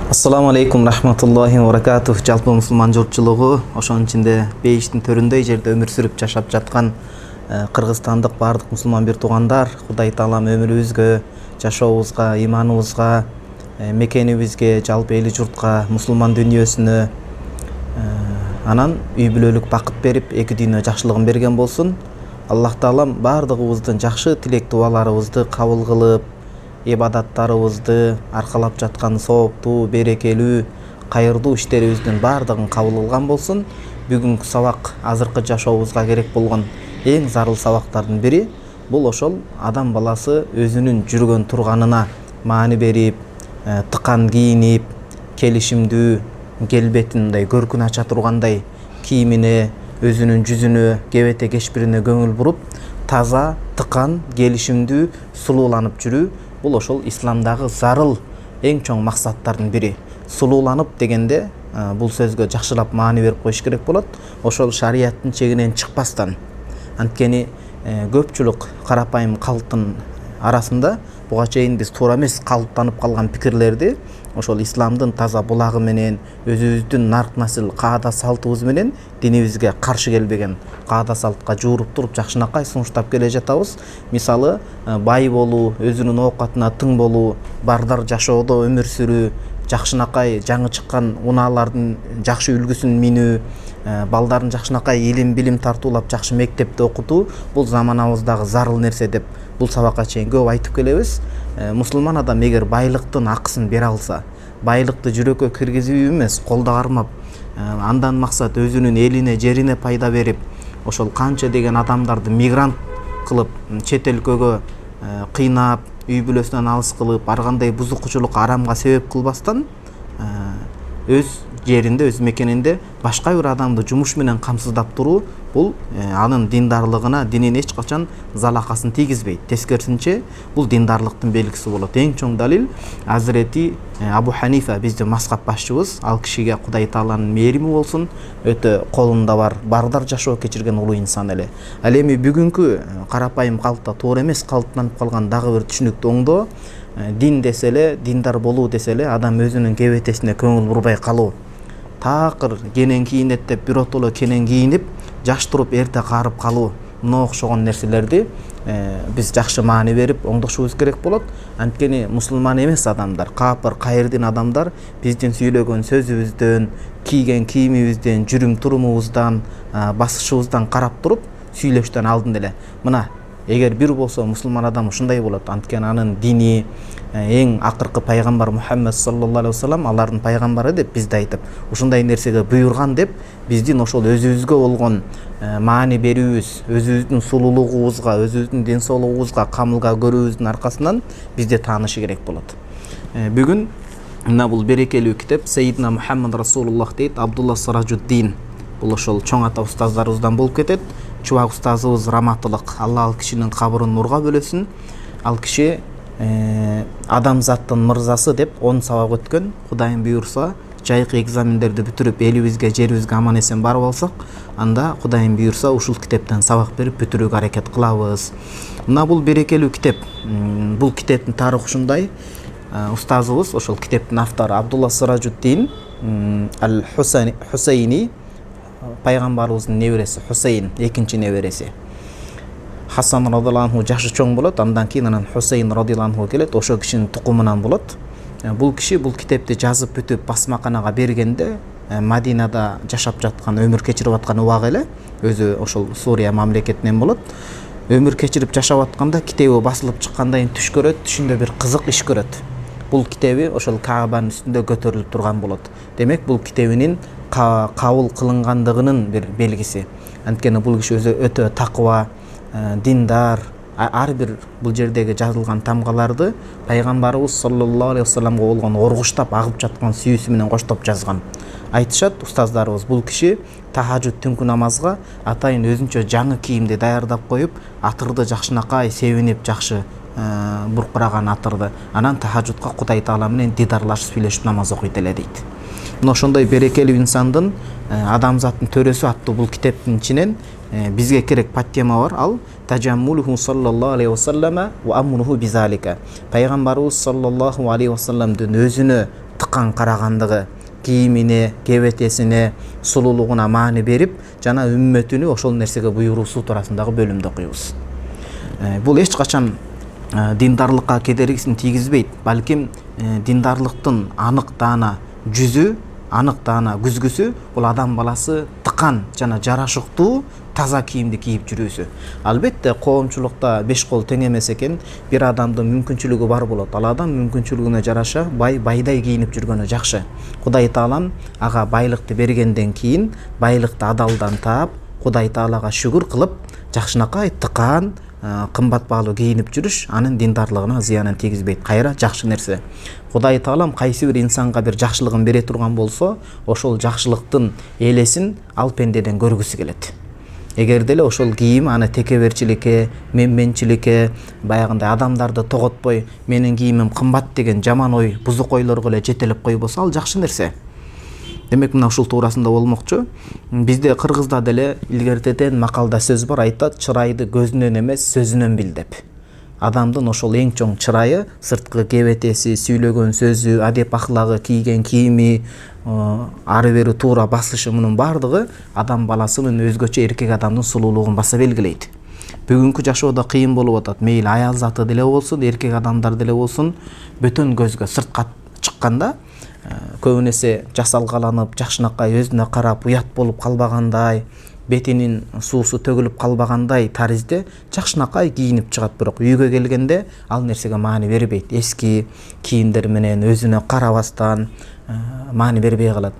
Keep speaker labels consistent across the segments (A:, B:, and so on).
A: Assalamu alaikum rahmatullahi wa barakatuh. Жалпы мусулман журтчулугу, ошонун ичинде бейиштин төрүндөй жерде өмүр сүрүп жашап жаткан кыргызстандык баардык мусулман бир туугандар, Кудай таалам өмүрүбүзгө, жашообузга, иманыбызга, мекенибизге, жалпы эли журтка, мусулман дүйнөсүнө анан үй бүлөлүк бакыт берип, эки дүйнө жакшылыгын берген болсун. Аллах таалам баардыгыбыздын жакшы тилек дуаларыбызды кабыл кылып, ибадаттарыбызды, аркалап жаткан сооптуу, берекелүү, кайырдуу иштерибиздин баардыгын кабыл кылган болсун. Бүгүнкү сабак азыркы жашообузга керек болгон эң зарыл сабактардын бири. Бул ошол адам баласы өзүнүн жүргөн турганына маани берип, тыкан кийинип, келишимдүү, келбетин мындай көркүн ача тургандай кийимине, өзүнүн жүзүнө, кебете кечпирине көңүл буруп, таза, тыкан, келишимдүү, сулууланып жүрүү. Бул ошол исламдагы зарыл эң чоң максаттардын бири. Сулууланып дегенде бул сөзгө жакшылап маани берип коюш керек болот. Ошол шарияттын чегинен чыкпастан. Анткени көпчүлүк карапайым калктын арасында буга чейин биз туура эмес калыптанып калган пикирлерди ошол исламдын таза булагы менен, өзүбүздүн нарк насыл каада салтыбыз менен динибизге каршы келбеген каада салтка жууруп туруп жакшынакай сунуштап келе жатабыз. Мисалы, бай болуу, өзүнүн оокатына тың болуу, бардар жашоодо өмүр сүрүү, жакшынакай жаңы чыккан унаалардын жакшы үлгүсүн минүү, балдарын жакшынакай илим билим тартуулап жакшы мектепте окутуу бул заманыбыздагы зарыл нерсе деп бул сабакка чейин көп айтып келебиз. Мусулман адам эгер байлыктын акысын бере алса, байлыкты жүрөккө киргизүү эмес, колдо кармап, андан максат өзүнүн элине, жерине пайда берип, ошол канча деген адамдарды мигрант кылып, чет өлкөгө кыйнап, үй бүлөсүнөн алыс кылып, ар кандай бузукчулукка, арамга себеп кылбастан, өз жеринде, өз мекенинде башка бир адамды жумуш менен камсыздап туруу, бул анын диндарлыгына, динин эч качан залакасын тийгизбейт. Тескерисинче, бул диндарлыктын белгиси болот. Эң чоң далил Азирети Абу Ханифа, биздин мазхаб башчыбыз, ал кишиге Кудай тааланын мээрими болсун, өтө колунда бар, бардар жашоо кечирген улуу инсан эле. Ал эми бүгүнкү карапайым калкта туура эмес калыптанып калган дагы бир түшүнүктүү оңдоо, дин десе эле, диндар болуу десе эле, адам өзүнүн кебетесине көңүл бурбай калуу. Таакыр кенен кийинет деп биротоло кенен кийинип, жаш туруп эрте карып калуу, мына окшогон нерселерди биз жакшы маани берип оңдошубуз керек болот. Анткени мусулман эмес адамдар, капыр, кайырдин адамдар биздин сүйлөгөн сөзүбүздөн, кийген кийимибизден, жүрүм турумубуздан, басышыбыздан карап туруп сүйлөштөн алдын эле. Мына эгер бир болсо мусулман адам ушундай болот. Анткени анын дини эң акыркы пайгамбар Мухаммед саллаллаху алейхи вассалам алардын пайгамбары деп бизде айтып, ушундай нерсеге буйрган деп биздин ошол өзүбүзгө болгон маани берүүбүз, өзүбүздүн сулуулугубузга, өзүбүздүн ден соолугубузга камылга көрүүбүздүн аркасынан бизде таанышы керек болот. Бүгүн мына бул берекелүү китеп Сейидна Мухаммад Расулуллах дейт, Абдулла Сиражуддин. Бул ошол чоң ата устаздарыбыздан болуп кетет. Чубак устазыбыз раматылык, Алла ал кишинин кабырын нурга бөлөсүн. Ал киши адамзаттын мырзасы деп 10 сабак өткөн. Кудайым буйрса, жайкы экзамендерди бүтүрүп элибизге, жерибизге аман эсен барып алсак, анда Кудайым буйрса ушул китептен сабак берип бүтүрүүгө аракет кылабыз. Мына бул берекелүү китеп. Бул китептин тарыхы ушундай. Устазыбыз, ошол китептин автору Абдулла Сиражуддин Аль-Хусайни, пайгамбарыбыздын небереси Хусейн, экинчи небереси. Хасан радhiyallahu anhu жашы чоң болот, андан кийин анан Хусейн радhiyallahu anhu келет, ошол кишинин тукумунан болот. Бул киши бул китепти жазып бүтүп басмаканага бергенде Мадинада жашап жаткан, өмүр кечирип аткан убак эле, өзү ошол Сурия мамлекетинен болот. Өмүр кечирип жашап атканда китеби басылып чыккандан кийин түш көрөт, түшүндө бир кызык иш көрөт. Бул китеби ошол Каабанын үстүндө көтөрүлүп турган болот. Демек бул китебинин кабыл кылынгандыгынын бир белгиси. Анткени бул киши өзү өтө такыба, диндар, ар бир бул жердеги жазылган тамгаларды пайгамбарыбыз саллаллаху алейхи вассаламга болгон оргуштап агып жаткан сүйүүсү менен коштоп жазган. Айтышат устаздарыбыз, бул киши тахажжуд түнкү намазга атайын өзүнчө жаңы кийимди даярдап коюп, атырды жакшынакай себинип жакшы буркураган атырды. Анан тахажжудка Кудай таала менен дидарлашып сүйлөшүп намаз окуйт эле дейт. Мына ошондой берекелүү инсандын адамзаттын төрөсү аттуу бул китептин ичинен бизге керек подтема бар. Ал тажаммулуху саллаллаху алейхи вассалама ва амруху бизалика. Пайгамбарыбыз саллаллаху алейхи вассаламдын өзүнө тыкан карагандыгы, кийимине, кебетесине, сулуулугуна маани берип, жана үммөтүнү ошол нерсеге буйруусу туурасындагы бөлүмдү окуйбуз. Бул эч качан диндарлыкка кедергисин тийгизбейт, балким диндарлыктын анык даана жүзү, анык даана күзгүсү бул адам баласы тыкан жана жарашыктуу таза кийимди кийип жүрүүсү. Албетте коомчулукта беш кол тең эмес экен, бир адамдын мүмкүнчүлүгү бар болот. Ал адам мүмкүнчүлүгүнө жараша байдай кийинип жүргөнү жакшы. Кудай Таалам ага байлыкты бергенден кийин байлыкты адалдан таап, Кудай Таалага шүгүр кылып, жакшынакай тыкан кымбат баалуу кийинип жүрүш анын диндарлыгына зыянын тийгизбейт. Кайра жакшы нерсе. Кудай Таалам кайсы бир инсанга бир жакшылыгын бере турган болсо, ошол жакшылыктын элесин ал пендеден көргүсү келет. Эгер деле ошол кийим аны текеберчиликке, менменчиликке, баягындай адамдарды тоготпой, менин кийимим кымбат деген жаман ой, бузук ойлорго эле жетелеп койбосо, ал жакшы нерсе. Демек мына ушул туурасында болмокчу. Бизде кыргызда деле илгертеден макалда сөз бар, айтат: чырайды көзүнөн эмес, сөзүнөн бил деп. Адамдын ошол эң чоң чырайы, сырткы кебетеси, сүйлөгөн сөзү, адеп аклагы, кийген кийими, ары бери туура басышы, мунун баардыгы адам баласынын өзгөчө эркек адамдын сулуулугун баса белгилейт. Бүгүнкү жашоодо кыйын болуп атат. Мейли аял заты деле болсун, эркек адамдар деле болсун, бөтөн көзгө сыртка чыкканда көбүн эсе жасалгаланып, жакшынакай өзүнө карап, уят болуп калбагандай, бетинин суусу төгүлүп калбагандай таризде жакшынакай кийинип чыгат. Бирок үйгө келгенде ал нерсеге маани бербейт. Эски кийимдер менен өзүнө карабастан маани бербей калат.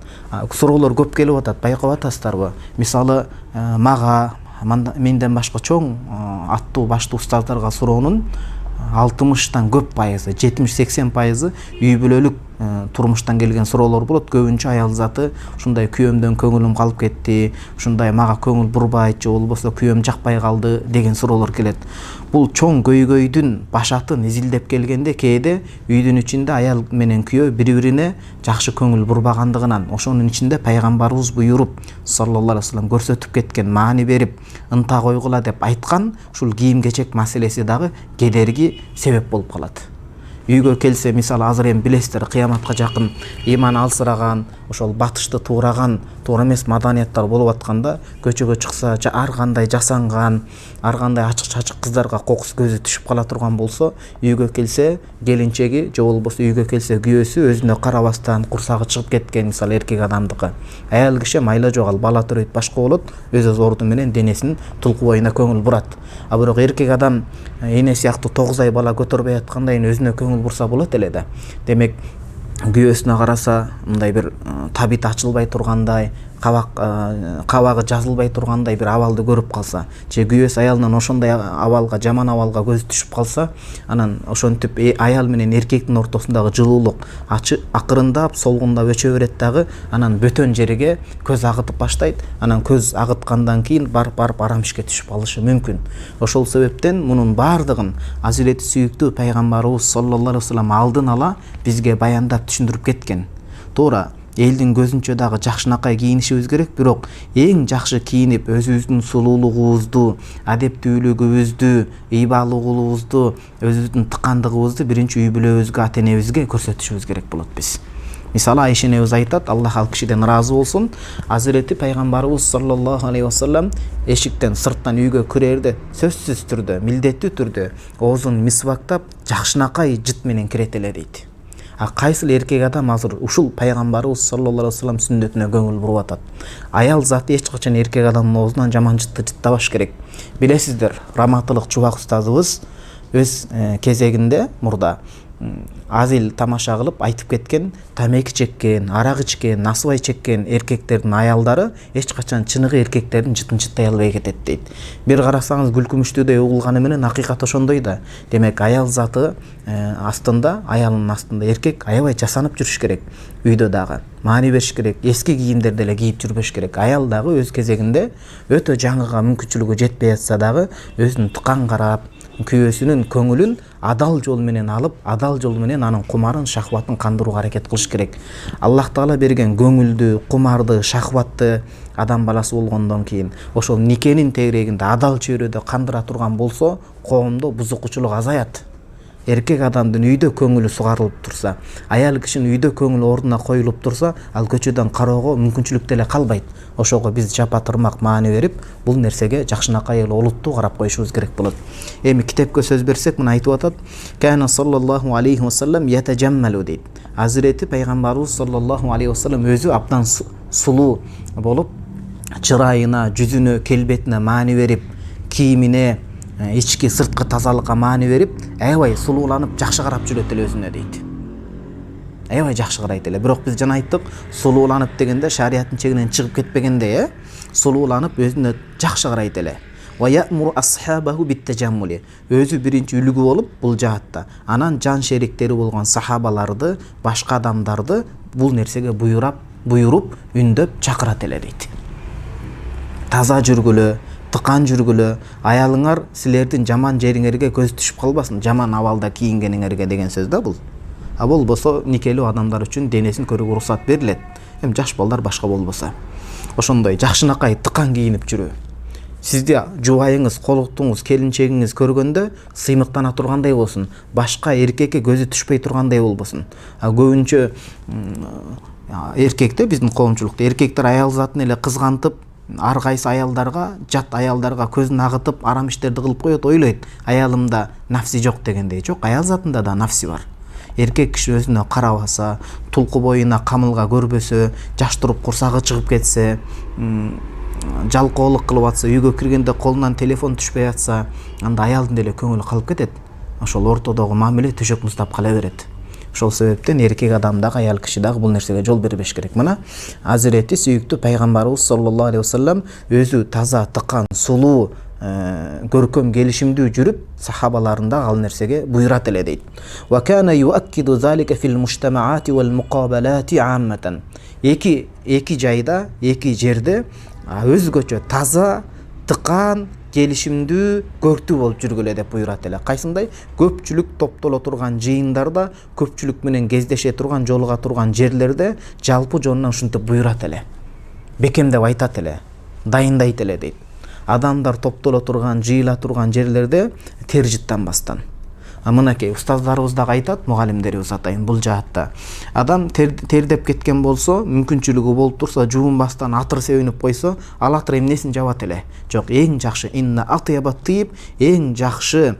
A: Суроолор көп келип атат, байкап атасыздарбы? Мисалы, мага, менден башка чоң аттуу баштуу устаздарга суроонун 60-тан көп пайызы, 70-80% үй бүлөлүк турмуштан келген суроолор болот. Көбүнчө аял заты ушундай күйөөмдөн көңүлүм калып кетти, ушундай мага көңүл бурбайт, же болбосо күйөөм жакпай калды деген суроолор келет. Бул чоң көйгөйдүн башатын изилдеп келгенде кээде үйдүн ичинде аял менен күйөө бири-бирине жакшы көңүл бурбагандыгынан, ошонун ичинде пайгамбарыбыз буйруп саллаллаху алейхи вассалам көрсөтүп кеткен, маани берип, ынта койгула деп айткан ушул кийим-кечек маселеси дагы кедерги себеп болуп калат. Үйгө келсе, мисалы азыр эми билесиздер, кыяматка жакын иман алсыраган, ошол батышты туураган, туура эмес маданияттар болуп атканда, көчөгө чыкса, ар кандай жасанган, ар кандай ачык-чачык кыздарга кокус көзү түшүп кала турган болсо, үйгө келсе келинчеги, же болбосо үйгө келсе күйөөсү өзүнө карабастан курсагы чыгып кеткен, мисалы эркек адамдыкы. Аял киши майла жок, ал бала төрөйт, башка болот, өз орду менен денесин тулку боюна көңүл бурат. А бирок эркек адам эне сыяктуу 9 ай бала көтөрбөй аткандай өзүнө көңүл бурса болот эле да. Демек күйөөсүнө караса, мындай бир табит ачылбай тургандай, кабагы жазылбай тургандай бир абалды көрүп калса, же күйөөсү аялынан ошондой абалга, жаман абалга көзү түшүп калса, анан ошентип аял менен эркектин ортосундагы жылуулук акырындап, солгундап өчө берет дагы, анан бөтөн жерге көз агытып баштайт. Анан көз агыткандан кийин барып арам ишке түшүп калышы мүмкүн. Ошол себептен мунун баардыгын азирети сүйүктүү пайгамбарыбыз саллаллаху алейхи вассалам алдын ала бизге баяндап түшүндүрүп кеткен. Туура элдин көзүнчө дагы жакшынакай кийинишибиз керек, бирок эң жакшы кийинип, өзүбүздүн сулуулугубузду, адептүүлүгүбүздү, ыйбалуулугубузду, өзүбүздүн тыкандыгыбызды биринчи үй бүлөбүзгө, ата энебизге көрсөтүшүбүз керек болот биз. Мисалы, Айша энебиз айтат, Аллах ал кишиден ыраазы болсун, азирети пайгамбарыбыз саллаллаху алейхи вассалам эшиктен сырттан үйгө кирерде сөзсүз түрдө, милдеттүү түрдө оозун мисвактап, жакшынакай жыт менен кирет эле дейт. Кайсыл эркек адам азыр ушул пайгамбарыбыз саллаллаху алейхи вассалам сүннөтүнө көңүл буруп атат? Аял заты эч качан эркек адамдын оозунан жаман жытты жыттабаш керек. Билесиздер, Раматылык Чубак устазыбыз өз кезегинде мурда азил тамаша кылып айтып кеткен, тамеки чеккен, арак ичкен, насыбай чеккен эркектердин аялдары эч качан чыныгы эркектердин жытын жыттай албай кетет дейт. Бир карасаңыз күлкүмүштүүдөй угулганы менен акыйкат ошондой да. Демек аял заты астында, аялынын астында эркек аябай жасанып жүрүш керек. Үйдө дагы маани бериш керек, эски кийимдерди эле кийип жүрбөш керек. Аял дагы өз кезегинде өтө жаңыга мүмкүнчүлүгү жетпей атса дагы өзүн тыкан карап, күйөөсүнүн көңүлүн адал жол менен алып, адал жол менен анын кумарын, шахватын кандырууга аракет кылыш керек. Аллах Таала берген көңүлдү, кумарды, шахватты адам баласы болгондон кийин ошол никенин тегерегинде адал чөйрөдө кандыра турган болсо, коомдо бузукучулук азаят. Эркек адамдын үйдө көңүлү сугарылып турса, аял кишинин үйдө көңүлү ордуна коюлуп турса, ал көчөдөн кароого мүмкүнчүлүк деле калбайт. Ошого биз жапа тырмак маани берип, бул нерсеге жакшынакай эле олуттуу карап коюшубуз керек болот. Эми китепке сөз берсек, мына айтып атат: "Кана саллаллаху алейхи ва саллам ятажаммалу" дейт. Азирети пайгамбарыбыз саллаллаху алейхи ва саллам өзү абдан сулуу болуп, чырайына, жүзүнө, келбетине маани берип, кийимине, ички сырткы тазалыкка маани берип, аябай сулууланып, жакшы карап жүрөт эле өзүнө дейт. Аябай жакшы карайт эле. Бирок биз жана айттык, сулууланып дегенде шариаттын чегинен чыгып кетпегенде, сулууланып өзүнө жакшы карайт эле. Ва я'муру асхабаху биттажаммули. Өзү биринчи үлгү болуп бул жаатта. Анан жан шериктери болгон сахабаларды, башка адамдарды бул нерсеге буйруп, үндөп чакырат эле дейт. Таза жүргүлө, тыкан жүргүлө, аялыңар силердин жаман жериңерге көз түшүп калбасын, жаман абалда кийингениңерге деген сөз да бул. А болбосо никелүү адамдар үчүн денесин көрүүгө уруксат берилет. Эми жаш балдар башка болбосо. Ошондой жакшынакай тыкан кийинип жүрүү. Сизди жубайыңыз, колуктуңуз, келинчегиңиз көргөндө сыймыктана тургандай болсун, башка эркекке көзү түшпөй тургандай болбосун. Көбүнчө эркекте, биздин коомчулукта эркектер аял затын эле кызгантып, ар кайсы аялдарга, жат аялдарга көзүн агытып, арам иштерди кылып коет, ойлойт. Аялымда нафси жок дегендей. Жок, аял затында да нафси бар. Эркек киши өзүнө карабаса, тулку боюна камылга көрбөсө, жаш туруп курсагы чыгып кетсе, жалкоолук кылып атса, үйгө киргенде колунан телефон түшпөй атса, анда аялдын деле көңүлү калып кетет. Ошол ортодогу мамиле төшөк муздап кала берет. Ошол себептен эркек адам дагы, аял киши дагы бул нерсеге жол бербеш керек. Мына Азирети сүйүктүү пайгамбарыбыз саллаллаху алейхи ва саллам өзү таза, тыкан, сулуу, көркөм, келишимдүү жүрүп, сахабаларында ал нерсеге буйрат эле дейт. Ва кана юаккиду залика фил мужтамаати вал муқабалати амматан. Эки жайда, эки жерде өзгөчө таза, тыкан, келишимдүү, көрктүү болуп жүргүлө деп буйрат эле. Кайсындай? Көпчүлүк топтоло турган жыйындарда, көпчүлүк менен кездеше турган, жолуга турган жерлерде жалпы жонунан ушинтип буйрат эле. Бекемдеп айтат эле, дайындайт эле дейт. Адамдар топтоло турган, жыйыла турган жерлерде тер жыттанбастан. Мынакей устаздарыбыз дагы айтат, мугалимдерибиз атайын бул жаатта. Адам тердеп кеткен болсо, мүмкүнчүлүгү болуп турса, жуунбастан атыр себинип койсо, ал атыр эмнесин жабат эле? Жок, эң жакшы инна атыябат тыйып, эң жакшы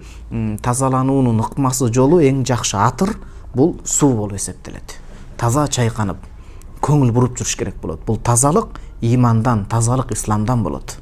A: тазалануунун ыкмасы жолу, эң жакшы атыр бул суу болуп эсептелет. Таза чайканып, көңүл буруп жүрүш керек болот. Бул тазалык имандан, тазалык исламдан болот.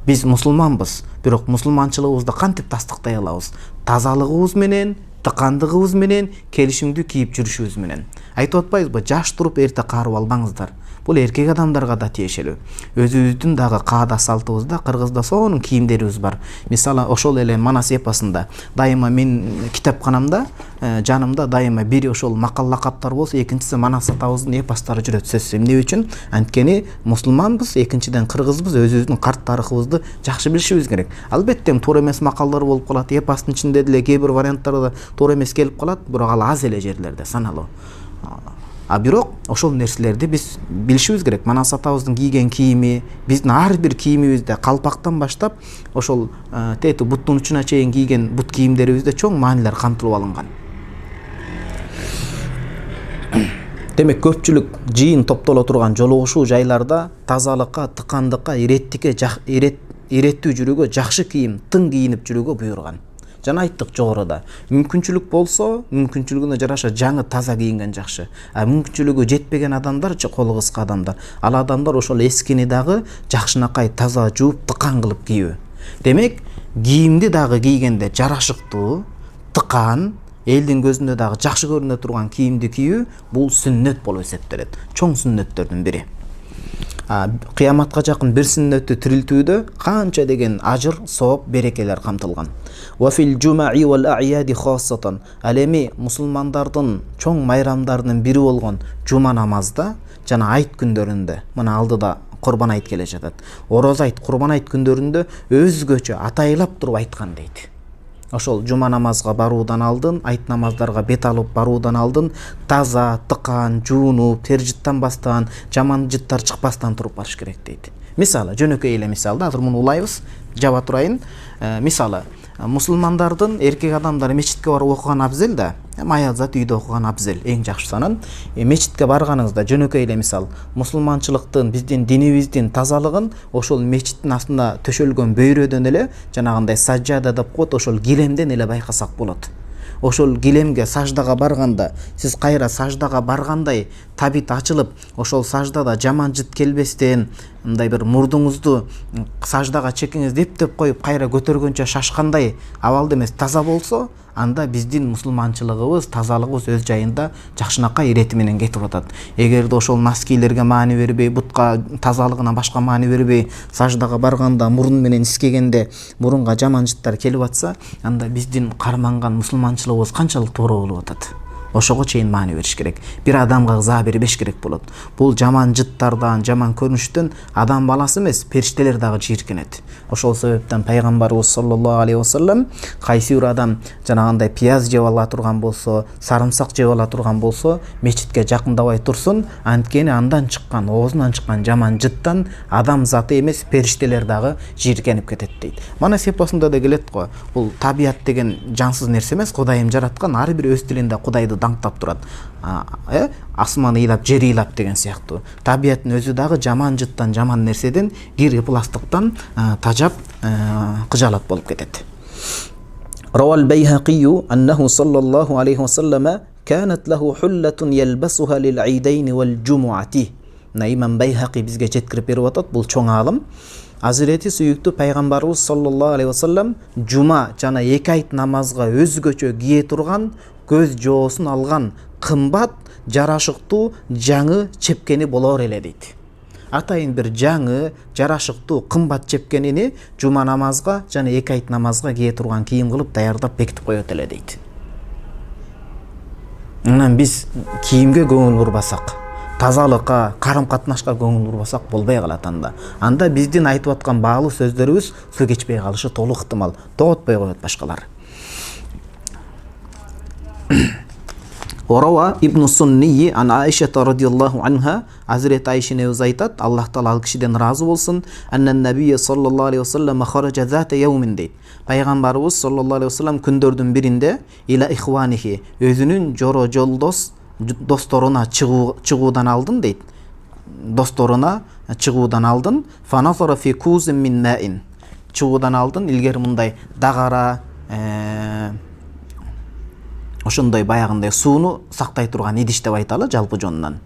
A: Биз мусулманбыз, бирок мусулманчылыгыбызды кантип тастыктай алабыз? Тазалыгыбыз менен, тыкандыгыбыз менен, келишимдүү кийип жүрүшүбүз менен. Айтып атпайбызбы, жаш туруп эрте карып албаңыздар. Бул эркек адамдарга да тиешелүү. Өзүбүздүн дагы каада салтыбызда, Кыргызда сонун кийимдерибиз бар. Мисалы, ошол эле Манас эпосунда дайыма мен китепканамда, жанымда дайыма бири ошол макал лакаптар болсо, экинчиси Манас атабыздын эпостору жүрөт сөзсүз. Эмне үчүн? Анткени мусулманбыз, экинчиден кыргызбыз, өзүбүздүн карт тарыхыбызды жакшы билишибиз керек. Албетте туура эмес макалдар болуп калат, эпостун ичинде деле кээ бир варианттарда туура эмес келип калат, бирок ал аз эле жерлерде саналуу. Бирок ошол нерселерди биз билишибиз керек. Манас атабыздын кийген кийими, биздин ар бир кийимибизде калпактан баштап ошол тети буттун учуна чейин кийген бут кийимдерибизде чоң маанилер камтылып алынган. Демек көпчүлүк жыйын топтоло турган жолугушуу жайларда тазалыкка, тыкандыкка, иреттүү жүрүүгө, жакшы кийим, тың кийинип жүрүүгө буйруган. Жана айттык жогоруда, мүмкүнчүлүк болсо, мүмкүнчүлүгүнө жараша жаңы таза кийинген жакшы. Мүмкүнчүлүгү жетпеген адамдарчы, колу кыска адамдар. Ал адамдар ошол эскини дагы жакшынакай таза жууп, тыкан кылып кийүү. Демек, кийимди дагы кийгенде жарашыктуу, тыкан, элдин көзүндө дагы жакшы көрүнө турган кийимди кийүү бул сүннөт болуп эсептелет. Чоң сүннөттөрдүн бири. Кыяматка жакын бир сүннөттү тирилтүүдө канча деген ажыр, сооп, берекелер камтылган. Wa fil juma'i wal a'yadi khassatan. Ал эми мусулмандардын чоң майрамдарынын бири болгон жума намазда жана айт күндөрүндө, мына алдыда Курбан айт келе жатат. Ороз айт, Курбан айт күндөрүндө өзгөчө атайлап туруп айткан дейт. ошол жума намазга баруудан алдын, айт намаздарга бет алып баруудан алдын таза, тыкан, жуунуп, тер жыттанбастан, жаман жыттар чыкпастан туруп барыш керек дейт. Мисалы, жөнөкөй эле мисалда, азыр муну улайбыз, жаба турайын. Мисалы, мусулмандардын эркек адамдары мечитке барып окуган абзел да, аялзат үйдө окуган абзел, эң жакшы санын. Мечитке барганыңызда жөнөкөй эле мисал, мусулманчылыктын, биздин динибиздин тазалыгын ошол мечиттин астында төшөлгөн бөйрөдөн эле, жанагындай саджада деп коет, ошол килемден эле байкасак болот. Ошол килемге саждага барганда, сиз кайра саждага баргандай табит ачылып, ошол саждада жаман жыт келбестен, мындай бир мурдуңузду саждага чекиңиз деп коюп, кайра көтөргөнчө шашкандай абалда эмес таза болсо, анда биздин мусулманчылыгыбыз, тазалыгыбыз өз жайында жакшынакай ирети менен кетип атат. Эгерде ошол носкилерге маани бербей, бутка тазалыгына башка маани бербей, саждага барганда мурун менен искегенде мурунга жаман жыттар келип атса, анда биздин карманган мусулманчылыгыбыз канчалык туура болуп атат. Ошого чейин маани бериш керек. Бир адамга ыза бербеш керек болот. Бул жаман жыттардан, жаман көрүнүштөн адам баласы эмес, периштелер дагы жийиркенет. Ошол себептен пайгамбарыбыз саллаллаху алейхи вассалам кайсы бир адам жанагындай пияз жеп ала турган болсо, сарымсак жеп ала турган болсо, мечитке жакындабай турсун, анткени андан чыккан, оозунан чыккан жаман жыттан адам заты эмес, периштелер дагы жийиркенип кетет дейт. Мана сепасында да келет го. Бул табият деген жансыз нерсе эмес, Кудайым жараткан, ар бир өз тилинде Кудайды даңктап турат. Асман ыйлап, жер ыйлап деген сыяктуу. Табияттын өзү дагы жаман жыттан, жаман нерседен, кири пластыктан тажап, кыжалат болуп кетет. Равал Байхақи аннаху саллаллаху алейхи вассалама канат лаху хуллатун ялбасуха лил айдайни вал джумуати. Имам Байхақи бизге жеткирип берип атат, бул чоң аалым. Азирети сүйүктүү пайгамбарыбыз саллаллаху алейхи вассалам жума жана эки айт намазга өзгөчө кие турган, көз жоосун алган кымбат, жарашыктуу жаңы чепкени болор эле дейт. Атайын бир жаңы, жарашыктуу, кымбат чепкенини жума намазга жана эки айт намазга кие турган кийим кылып даярдап бекитип коет эле дейт. Анан биз кийимге көңүл бурбасак, тазалыкка, карым-катнашка көңүл бурбасак болбой калат анда. Анда биздин айтып аткан баалуу сөздөрүбүз суу кечпей калышы толук ыктымал. Тоотпой коет башкалар. Орава ибн Сунни ан Аиша радиаллаху анха, Азирет Айша небиз айтат, Аллах таала ал кишиден разы болсун, аннан набийи саллаллаху алейхи вассалам хаража зата яумин дейт. Пайгамбарыбыз саллаллаху алейхи вассалам күндөрдүн биринде иля ихванихи, өзүнүн жоро жолдос досторуна чыгуудан алдын дейт. Досторуна чыгуудан алдын, фаназара фи кузин мин маин. Чыгуудан алдын илгери мындай дагара, ошондой баягындай сууну сактай турган идиш деп айталы жалпы жонунан.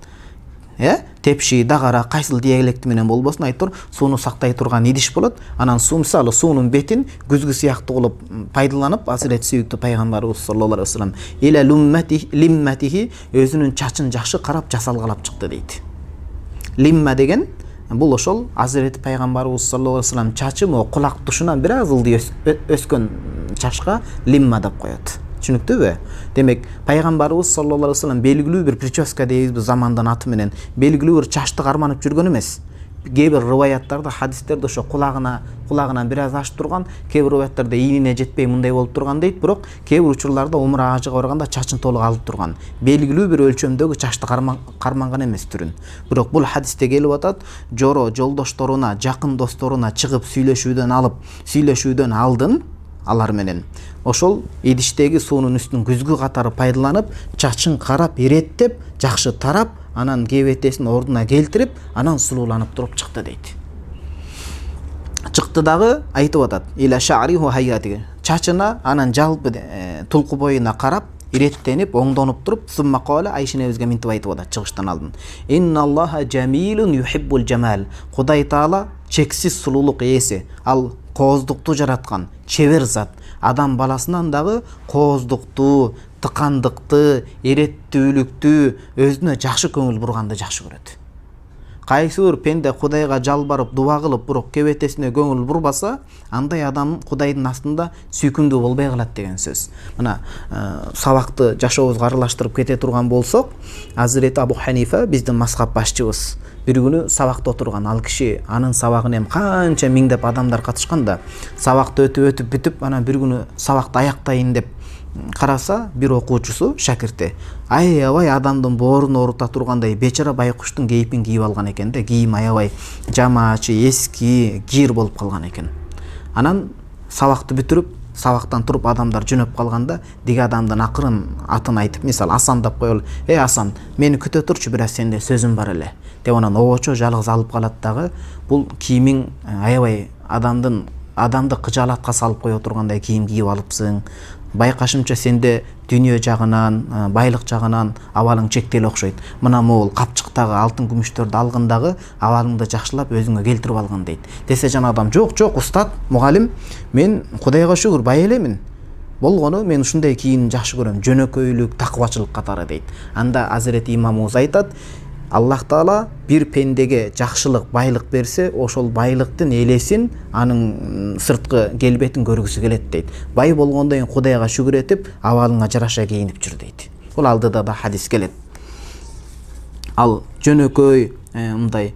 A: Тепши, дагара, кайсыл диалекти менен болбосун айтор, сууну сактай турган идиш болот. Анан суу мисалы суунун бетин күзгү сыяктуу кылып пайдаланып, Азирет сүйүктүү пайгамбарыбыз саллаллаху алейхи вассалам иля лимматихи, өзүнүн чачын жакшы карап жасалгалап чыкты дейт. Лимма деген бул ошол Азирет пайгамбарыбыз саллаллаху алейхи вассалам чачы кулак тушунан бир аз ылдый өскөн чачка лимма деп коет. Түшүнүктүүбү? Демек, пайгамбарыбыз саллаллаху алейхи вассалам белгилүү бир прическа дейбиз замандан аты менен, белгилүү бир чачты карманып жүргөн эмес. Кээ бир риваяттарда, хадистерде ошо кулагынан бир аз аш турган, кээ бир риваяттарда ийнине жетпей мындай болуп турган дейт, бирок кээ бир учурларда умра ажыга барганда чачын толук алып турган. Белгилүү бир өлчөмдөгү чачты карманган эмес түрүн. Бирок бул хадисте келип атат, жоро жолдошторуна, жакын досторуна чыгып сүйлөшүүдөн алдын алар менен ошол идиштеги суунун үстүн күзгү катары пайдаланып, чачын карап, иреттеп, жакшы тарап, анан кебетесин ордуна келтирип, анан сулууланып туруп чыкты дейт. Чыкты дагы айтып атат, иля ша'риху хайятиги. Чачына, анан жалпы тулку боюна карап, иреттенип, оңдонуп туруп, сумма кала Айша небизге минтип айтып атат чыгыштан алдын. Инналлаха жамилун юхиббул жамал. Кудай таала чексиз сулуулук ээси. Ал кооздукту жараткан, чебер зат. Адам баласынан дагы кооздукту, тыкандыкты, иреттүүлүктү, өзүнө жакшы көңүл бурганды жакшы көрөт. кайсы бир пенде Кудайга жалбарып дуба кылып бирок кебетесине көңүл бурбаса, андай адам Кудайдын астында сүйкүмдүү болбой калат деген сөз. Мына сабакты жашообузга аралаштырып кете турган болсок, Азирет Абу Ханифа биздин мазхаб башчыбыз бир күнү сабакта отурган. Ал киши анын сабагына эми канча миңдеп адамдар катышканда, сабакты өтүп бүтүп, анан бир күнү сабакты аяктайын деп караса, бир окуучусу, шакирти, аябай адамдын боорун оорута тургандай бечара байкуштун кейпин кийип алган экен да. Кийим аябай жамаачы, эски, кир болуп калган экен. Анан сабакты бүтүрүп, сабактан туруп адамдар жөнөп калганда, диги адамдын акырын атын айтып, мисалы Асан деп коелу. Асан, мени күтө турчу, бирок сенде сөзүм бар эле деп анан обочо жалгыз алып калат дагы. Бул кийимиң аябай адамды кыжаалатка салып кое тургандай кийим кийип алыпсың. Байкашымча сенде дүйнө жагынан, байлык жагынан абалың чектеле окшойт. Мына могул капчыктагы алтын күмүштөрдү алгындагы абалыңды жакшылап өзүңө келтирип алгын дейт. Десе жана адам, жок устат, мугалим, мен Кудайга шүгүр бай элемин. Болгону мен ушундай кийимди жакшы көрөм, жөнөкөйлүк, такыбачылык катары дейт. Анда Азирет имамыбыз айтат, Аллах Таала бир пендеге жакшылык, байлык берсе, ошол байлыктын элесин, анын сырткы келбетин көргүсү келет дейт. Бай болгондон кийин Кудайга шүгүр этип, абалыңа жараша кийинип жүр дейт. Бул алдыда да хадис келет. Ал жөнөкөй, мындай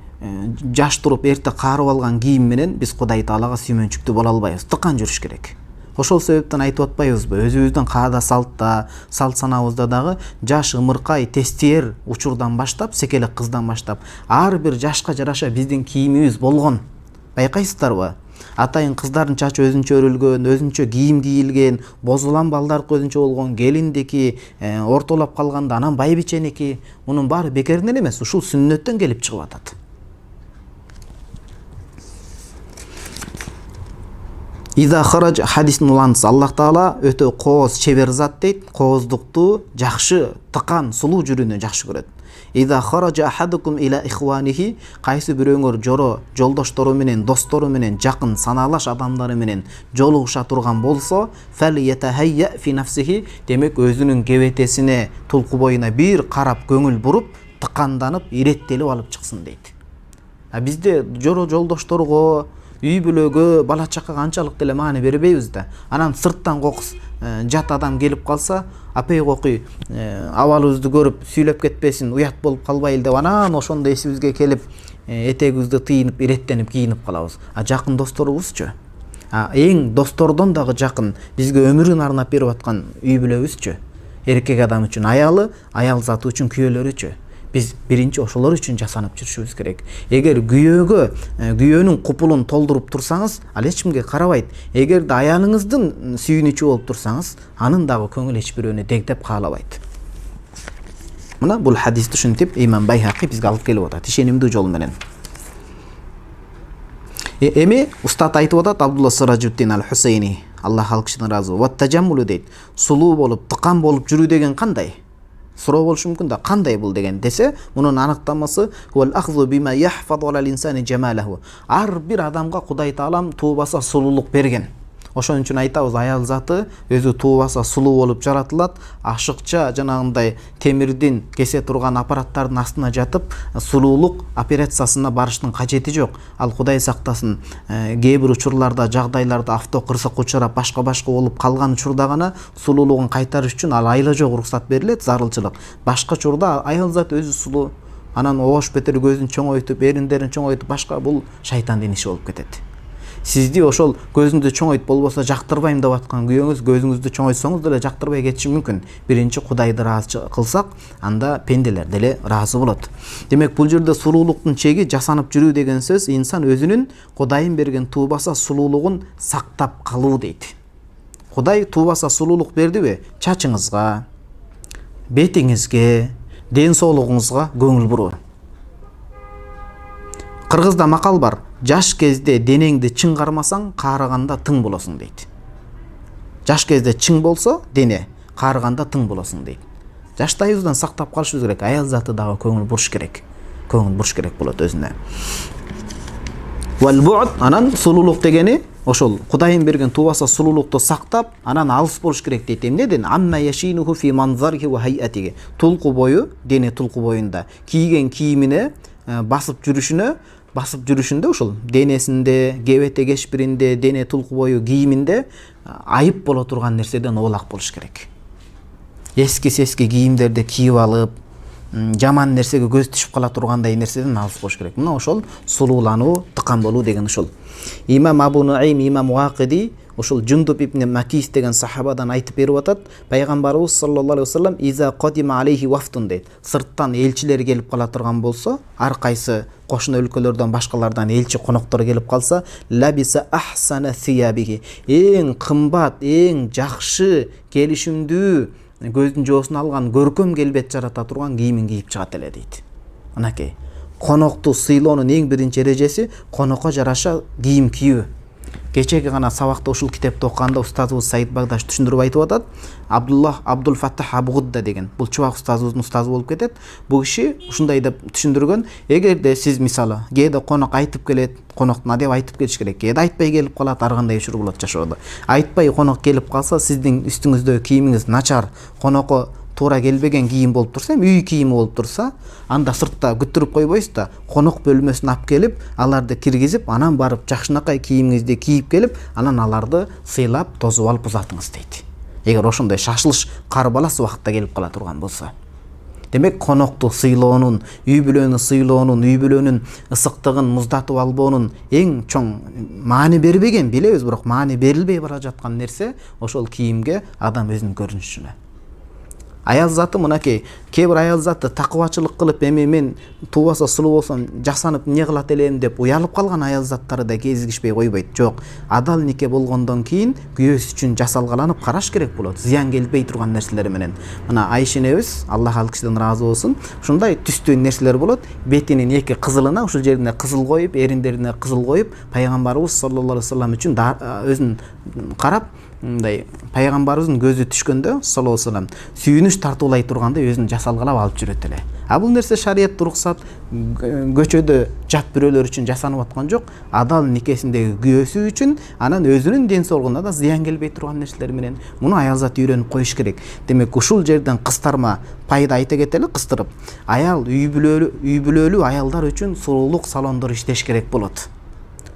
A: жаш туруп эрте каарып алган кийим менен биз Кудай Таалага сүймөнчүктүү боло албайбыз. Тыкан жүрүш керек. Ошол себептен айтып атпайбызбы, өзүбүздүн каада салтта, салт санабызда дагы жаш, ымыркай, тестиер учурдан баштап, секелек кыздан баштап ар бир жашка жараша биздин кийимибиз болгон. Байкайсыздарбы? Атайын кыздардын чачы өзүнчө өрүлгөн, өзүнчө кийим кийилген, бозулан балдаркы өзүнчө болгон, келиндики, ортолоп калганда анан байбиченики, мунун баары бекеринен эмес, ушул сүннөттөн келип чыгып атат. Иза хараж хадистин уландысы. Аллах Таала өтө кооз, чебер зат дейт. Кооздукту, жакшы, тыкан, сулуу жүрүүнү жакшы көрөт. Иза хаража ахадукум ила ихванихи, кайсы бирөөңөр жолдоштору менен, достору менен, жакын санаалаш адамдары менен жолугуша турган болсо, фал ятахайя фи нафсихи, демек өзүнүн кебетесине, тулку боюна бир карап көңүл буруп, тыканданып, иреттелип алып чыксын дейт. Бизде жолдошторго, үй бүлөгө, бала чакага анчалык деле маани бербейбиз да. Анан сырттан кокус жат адам келип калса, апей кокуй абалыбызды көрүп сүйлөп кетпесин, уят болуп калбайлы деп анан ошондо эсибизге келип этегибизди тыйынып, иреттенип кийинип калабыз. Жакын досторубузчу? Эң достордон дагы жакын бизге өмүрүн арнап берип аткан үй бүлөбүзчү? Эркек адам үчүн аялы, аял заты үчүн күйөөлөрүчү? Биз биринчи ошолор үчүн жасанып жүрүшүбүз керек. Эгер күйөөнүн купулун толтуруп турсаңыз, ал эч кимге карабайт. Эгер да аялыңыздын сүйүнүчү болуп турсаңыз, анын дагы көңүл эч бирөөнү дегдеп каалабайт. Мына бул хадисти ушинтип Имам Байхақи бизге алып келип атат, ишенимдүү жол менен. Эми устат айтып атат, Абдулла Сиражуддин Ал-Хусейни, Аллах ал кишиден ыраазы. Ва тажаммулу дейт. Сулуу болуп, тыкан болуп жүрүү деген кандай? Суроо болушу мүмкүн да, кандай бул деген десе, мунун аныктамасы вал ахзу бима яхфазу алал инсани жамалаху. Ар бир адамга Кудай Таалам туубаса сулуулук берген. Ошон үчүн айтабыз, аял заты өзү туубаса сулуу болуп жаратылат. Ашыкча жанагындай темирдин кесе турган аппараттардын астына жатып, сулуулук операциясына барыштын кажети жок. Ал Кудай сактасын, кээ бир учурларда, жагдайларда автокырсыкка учурап, башка болуп калган учурда гана сулуулугун кайтарыш үчүн ал айла жок уруксат берилет, зарылчылык. Башка учурда аял заты өзү сулуу, анан ош бетер көзүн чоңойтуп, эриндерин чоңойтуп, башка бул шайтандын иши болуп кетет. Сизди ошол көзүңдү чоңойт болбосо жактырбайм деп аткан күйөөңүз көзүңүздү чоңойтсоңуз деле жактырбай кетиши мүмкүн. Биринчи Кудайды ыраазы кылсак, анда пенделер деле ыраазы болот. Демек бул жерде сулуулуктун чеги жасанып жүрүү деген сөз, инсан өзүнүн Кудайын берген туубаса сулуулугун сактап калуу дейт. Кудай туубаса сулуулук бердиби? Чачыңызга, бетиңизге, ден соолугуңузга көңүл буруу. Кыргызда макал бар. Жаш кезде денеңди чың кармасаң, каарыганда тың болосуң дейт. Жаш кезде чың болсо, дене, каарыганда тың болосуң дейт. Жаштайыбыздан сактап калышыбыз керек. Аял заты дагы көңүл буруш керек. Көңүл буруш керек болот өзүнө. Вал бу'д, анан сулуулук дегени ошол Кудайын берген туубаса сулуулукту сактап, анан алыс болуш керек дейт. Эмнеден? Амма яшинуху фи манзарихи ва хайатиги. Тулку бою, дене тулку боюнда, кийген кийимине, басып жүрүшүндө ушул денесинде, кебете кешпиринде, дене тулку бою кийиминде айып боло турган нерседен оолак болуш керек. Эски кийимдерди кийип алып, жаман нерсеге көз түшүп кала тургандай нерседен алыс болуш керек. Мына ошол сулуулануу, тыкан болуу деген ушул. Имам Абу Нуайм, Имам Вакиди ушул Жундуб ибн Макис деген сахабадан айтып берип атат. Пайгамбарыбыз саллаллаху алейхи вассалам иза кадима алейхи вафтун дейт. Сырттан элчилер келип кала турган болсо, ар кайсы кошуна өлкөлөрдөн башкалардан элчи коноктор келип калса, лабиса ахсана сиябихи. Эң кымбат, эң жакшы, келишимдүү, көздүн жоосун алган көркөм келбет жарата турган кийимин кийип чыгат эле дейт. Мынакей, конокту сыйлоонун эң биринчи эрежеси конокко жараша кийим кийүү. Кечеги гана сабакта ушул китепти окуганда устазыбыз Саид Багдаш түшүндүрүп айтып атат. Абдул Фаттах Абу Гудда деген бул чубак устазыбыздын устазы болуп кетет. Бул киши ушундай деп түшүндүргөн: эгерде сиз мисалы кээде конок айтып келет, коноктуна деп айтып келиш керек. Кээде айтпай келип калат, ар кандай учур болот жашоодо. Айтпай конок келип калса, сиздин үстүңүздөгү кийимиңиз начар, конокко туура келбеген кийим болуп турса, үй кийими болуп турса, анда сыртта күттүрүп койбойсуз да, конок бөлмөсүнө алып келип, аларды киргизип, анан барып жакшынакай кийимиңизди кийип келип, анан аларды сыйлап, тозуп алып узатыңыз дейт. Эгер ошондой шашылыш карбалас убакытта келип кала турган болсо. Демек, конокту сыйлоонун, үй бүлөнү сыйлоонун, үй бүлөнүн ысыктыгын муздатып албоонун эң чоң маани бербеген, билебиз, бирок маани берилбей бара жаткан нерсе ошол кийимге, адам өзүнүн көрүнүшүнө. Аял заты мынакей, кээ бир аял заты такыбачылык кылып, эми мен туубаса сулуу болсом жасанып эмне кылат элем деп уялып калган аял заттары да кезигишпей койбойт. Жок, адал нике болгондон кийин күйөөсү үчүн жасалгаланып караш керек болот, зыян келбей турган нерселер менен. Мына Айша энебиз, Аллах ал кишиден ыраазы болсун, ушундай түстүү нерселер болот. Бетинин эки кызылына, ушул жерине кызыл коюп, эриндерине кызыл коюп, пайгамбарыбыз саллаллаху алейхи вассалам үчүн өзүн карап, мындай пайгамбарыбыздын көзү түшкөндө саллаллаху алейхи вассалам сүйүнүч тартуулай тургандай өзүн жасалгалап алып жүрөт эле. Бул нерсе шарият уруксат, көчөдө жат бирөөлөр үчүн жасанып аткан жок. Адал никесиндеги күйөөсү үчүн, анан өзүнүн ден соолугуна да зыян келбей турган нерселер менен муну аял зат үйрөнүп коюш керек. Демек, ушул жерден кыстарма пайда айта кетели, кыстырып. Аял үй бүлөлүү аялдар үчүн сулуулук салондору иштеш керек болот.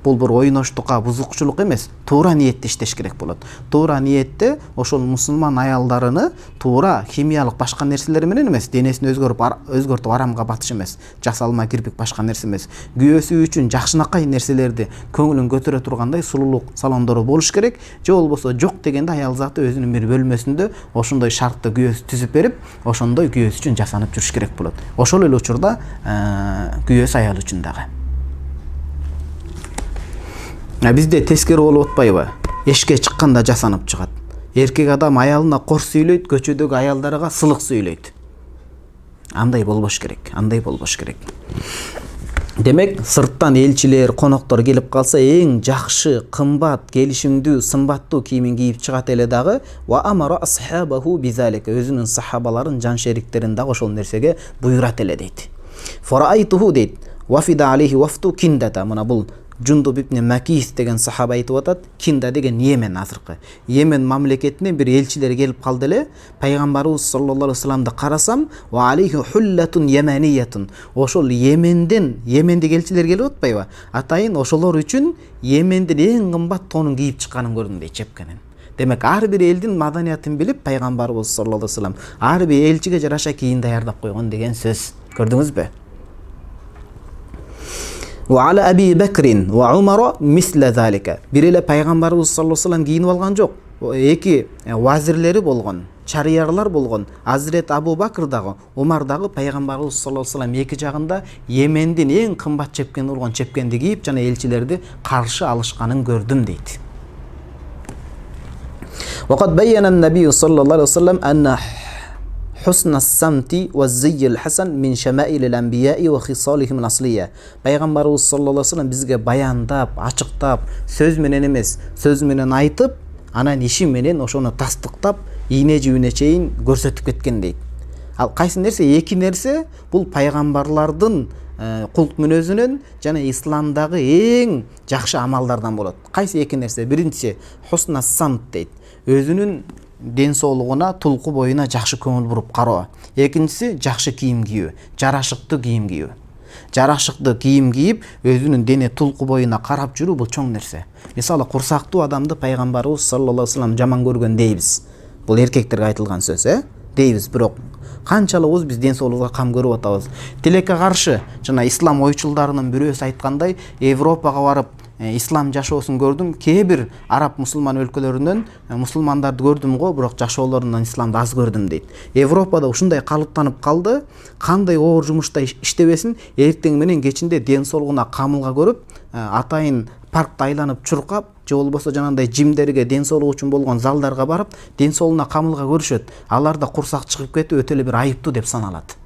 A: Бул бир ойноштукка, бузукчулук эмес, туура ниетте иштеш керек болот. Туура ниетте ошол мусулман аялдарыны туура химиялык башка нерселер менен эмес, денесин өзгөртүп арамга батыш эмес, жасалма кирпик башка нерсе эмес. Күйөөсү үчүн жакшынакай нерселерди көңүлүн көтөрө тургандай сулуулук салондору болуш керек. Же болбосо жок дегенде аял заты өзүнүн бир бөлмөсүндө ошондой шарттуу күйөөсү түзүп берип, ошондой күйөөсү үчүн жасанып жүрүш керек болот. Ошол эле учурда күйөөсү аял үчүн дагы. Бизде тескери болуп атпайбы? Эшикке чыкканда жасанып чыгат. Эркек адам аялына кор сүйлөйт, көчөдөгү аялдарга сылык сүйлөйт. Андай болбош керек, андай болбош керек. Демек, сырттан элчилер, коноктор келип калса, эң жакшы, кымбат, келишимдүү, сымбаттуу кийимин кийип чыгат эле дагы. Ва амара асхабаху бизалика, өзүнүн сахабаларын, жан шериктерин дагы ошол нерсеге буйрат эле дейт. Фараайтуху дейт. Вафида алейхи вафту киндата. Мына бул Жундуб ибн Макис деген сахаба айтып атат. Кинда деген Йемен, азыркы Йемен мамлекетинен бир элчилер келип калды эле. Пайгамбарыбыз саллаллаху алейхи вассаламды карасам, ва алейхи хуллатун яманиятун. Ошол Йемендик элчилер келип атпайбы? Атайын ошолор үчүн Йемендин эң кымбат тонун кийип чыкканын көрдүм дейт, чепкенин. Демек, ар бир элдин маданиятын билип, пайгамбарыбыз саллаллаху алейхи вассалам ар бир элчиге жараша кийин даярдап койгон деген сөз. Көрдүңүзбү? Ва ала Аби Бакрин ва Умар мисла залика. Бир эле пайгамбарыбыз саллаллаху алейхи вассалам кийинип алган жок. Эки вазирлери болгон, чарыярлар болгон. Азирет Абу Бакр дагы, Умар дагы пайгамбарыбыз саллаллаху алейхи вассалам эки жагында Йемендин эң кымбат чепкени болгон чепкенди кийип жана элчилерди каршы алышканын көрдүм дейт. Вакат байяна набий саллаллаху алейхи вассалам анна حسن السمت والزي الحسن من شمائل الأنبياء وخصالهم الأصلية. Пайгамбарыбыз саллаллаху алейхи вассалам бизге баяндап, ачыктап, сөз менен эмес, сөз менен айтып, анан иши менен ошону тастыктап, ийне жибине чейин көрсөтүп кеткен дейт. Ал кайсы нерсе? Эки нерсе бул пайгамбарлардын кулк мүнөзүнөн жана исламдагы эң жакшы амалдардан болот. Кайсы эки нерсе? Биринчиси хусна самт дейт. Өзүнүн ден соолугуна, тулку боюна жакшы көңүл буруп кароо. Экинчиси жакшы кийим кийүү, жарашыктуу кийим кийүү. Жарашыктуу кийим кийип, өзүнүн дене тулку боюна карап жүрүү бул чоң нерсе. Мисалы курсактуу адамды пайгамбарыбыз саллаллаху алейхи вассалам жаман көргөн дейбиз. Бул эркектерге айтылган сөз, дейбиз. Бирок канчалыгыбыз биз ден соолугубузга кам көрүп атабыз. Тилекке каршы жана ислам ойчулдарынын бирөөсү айткандай, Европага барып ислам жашоосун көрдүм. Кээ бир араб мусулман өлкөлөрүнөн мусулмандарды көрдүм го, бирок жашоолорунан исламды аз көрдүм дейт. Европада ушундай калыптанып калды. Кандай оор жумушта иштебесин, эртең менен кечинде ден соолугуна камылга көрүп, атайын паркты айланып чуркап, же болбосо жанагындай жимдерге ден соолугу үчүн болгон залдарга барып, ден соолугуна камылга көрүшөт. Аларда курсак чыгып кетүү өтө эле бир айыптуу деп саналат.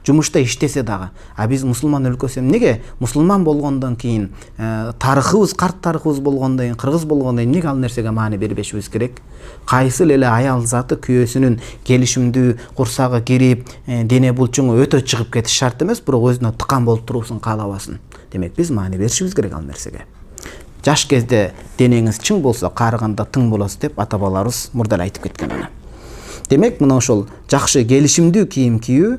A: Жумушта иштесе дагы. А биз мусулман өлкөсү эмнеге мусулман болгондон кийин, тарыхыбыз, карт тарыхыбыз болгондон кийин, кыргыз болгондон кийин эмнеге ал нерсеге маани бербешибиз керек? Кайсыл эле аял заты күйөөсүнүн келишимдүү курсагы кирип, дене булчуңу өтө чыгып кетиш шарт эмес, бирок өзүнө тыкан болуп туруусун каалабасын. Демек биз маани беришибиз керек ал нерсеге. Жаш кезде денеңиз чың болсо, карыганда тың болосуз деп ата бабаларыбыз мурда эле айтып кеткен аны. Демек, мына ошол жакшы келишимдүү кийим кийүү,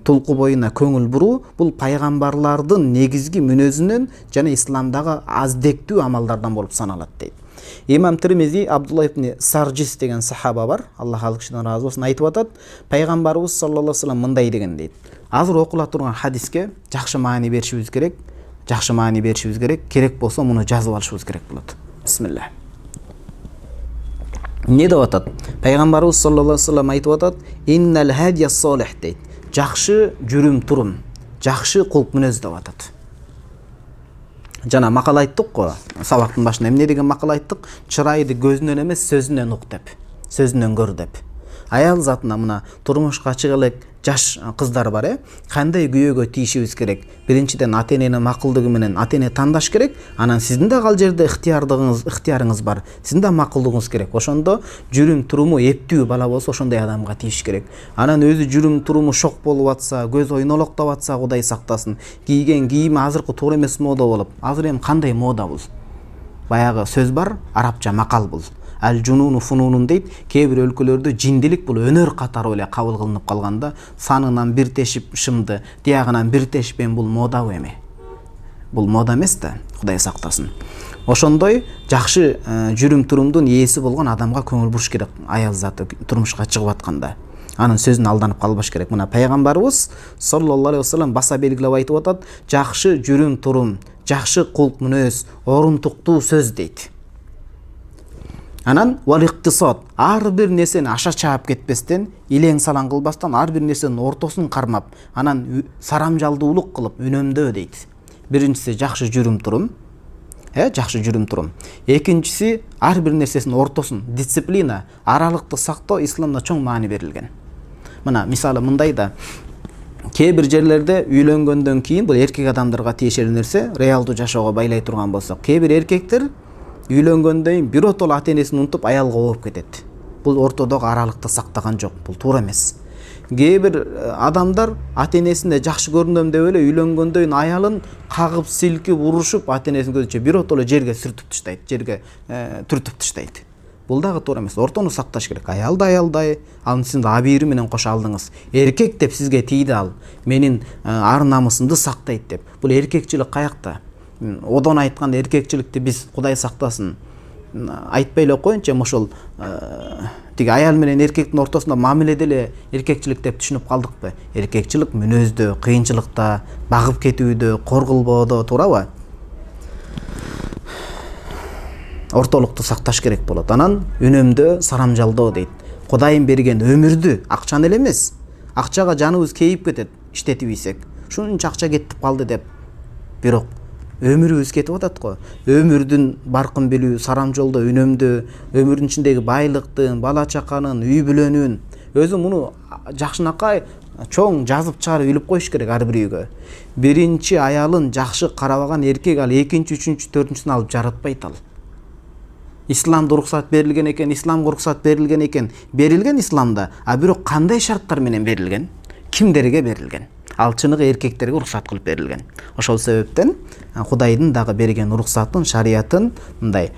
A: тулку боюна көңүл буруу бул пайгамбарлардын негизги мүнөзүнөн жана исламдагы аздектүү амалдардан болуп саналат дейт. Имам Тирмизи Абдулла ибн Саржис деген сахаба бар, Аллах ал кишиден ыраазы болсун, айтып атат, пайгамбарыбыз саллаллаху алейхи вассалам мындай деген дейт. Азыр окула турган хадиске жакшы маани беришибиз керек. Жакшы маани беришибиз керек. Керек болсо муну жазып алышыбыз керек болот. Бисмилла. Не деп атат? Пайгамбарыбыз саллаллаху алейхи вассалам айтып атат, "Иннал хадия солих" дейт. Жакшы жүрүм турум, жакшы кулк мүнөз деп атат. Жана макал айттык го, сабактын башында эмне деген макал айттык? Чырайды көзүнөн эмес, сөзүнөн ук деп, сөзүнөн көр деп. Аял затына мына турмушка чыга элек жаш кыздар бар, кандай күйөөгө тийишибиз керек? Биринчиден ата-эненин макулдугу менен ата-эне тандаш керек, анан сиздин да ал жерде ыктыярыңыз бар. Сиздин да макулдугуңуз керек. Ошондо жүрүм туруму эптүү бала болсо ошондой адамга тийиш керек. Анан өзү жүрүм туруму шок болуп атса, көз ойнолоктоп атса, Кудай сактасын. Кийген кийими азыркы туура эмес мода болуп. Азыр эми кандай мода бул? Баягы сөз бар, арабча макал бул. Ал жунуну фунунун дейт. Кээ бир өлкөлөрдө жиндилик бул өнөр катары эле кабыл кылынып калганда, санынан бир тешип шымды, диягынан бир тешпен бул мода эми. Бул мода эмес да, Кудай сактасын. Ошондой жакшы жүрүм турумдун ээси болгон адамга көңүл буруш керек, аял заты турмушка чыгып атканда. Анын сөзүнө алданып калбаш керек. Мына пайгамбарыбыз саллаллаху алейхи вассалам баса белгилеп айтып атат, жакшы жүрүм турум, жакшы кулк мүнөз, орунтуктуу сөз дейт. Анан валиктисод, ар бир нерсени аша чаап кетпестен, илең салаң кылбастан, ар бир нерсенин ортосун кармап, анан сарамжалдуулук кылып үнөмдөө дейт. Биринчиси жакшы жүрүм турум, жакшы жүрүм турум. Экинчиси ар бир нерсесинин ортосун, дисциплина, аралыкты сактоо исламда чоң маани берилген. Мына мисалы мындай да, кээ бир жерлерде үйлөнгөндөн кийин бул эркек адамдарга тиешелүү нерсе, реалдуу жашоого байлай турган болсок, кээ бир эркектер үйлөнгөндөн кийин биротоло ата-энесин унутуп аялга ооп кетет. Бул ортодогу аралыкты сактаган жок, бул туура эмес. Кээ бир адамдар ата-энесине жакшы көрүнөм деп эле үйлөнгөндөн кийин аялын кагып, силкип, урушуп, ата-энесин көзүнчө биротоло жерге сүртүп таштайт, жерге түртүп таштайт. Бул дагы туура эмес. Ортону сакташ керек. Аялды аялдай, анын сиз абийири менен кошо алдыңыз. Эркек деп сизге тийди ал, менин ар намысымды сактайт деп. Бул эркекчилик каякта? Одон айткан эркекчиликти биз Кудай сактасын айтпай эле коеюнчу, ошол тиги аял менен эркектин ортосунда мамиледе эле эркекчилик деп түшүнүп калдыкпы? Эркекчилик мүнөздө, кыйынчылыкта, багып кетүүдө, коргулбоодо, туурабы? Ортолукту сакташ керек болот. Анан үнөмдөө, сарамжалдоо дейт. Кудайым берген өмүрдү, акчаны эле эмес. Акчага жаныбыз кейип кетет, иштетип ийсек. Шунча акча кетип калды деп. Бирок өмүрүбүз кетип атат го. Өмүрдүн баркын билүү, сарамжалдоо, үнөмдөө, өмүрдүн ичиндеги байлыктын, бала чаканын, үй бүлөнүн, өзү муну жакшынакай чоң жазып чыгарып илип коюш керек ар бир үйгө. Биринчи аялын жакшы карабаган эркек ал экинчи, үчүнчү, төртүнчүсүн алып жаратпайт ал. Исламда уруксат берилген экен, исламга уруксат берилген экен, берилген исламда, а бирок кандай шарттар менен берилген? Кимдерге берилген? Ал чыныгы эркектерге уруксат кылып берилген. Ошол себептен Кудайдын дагы берген уруксатын, шариятын мындай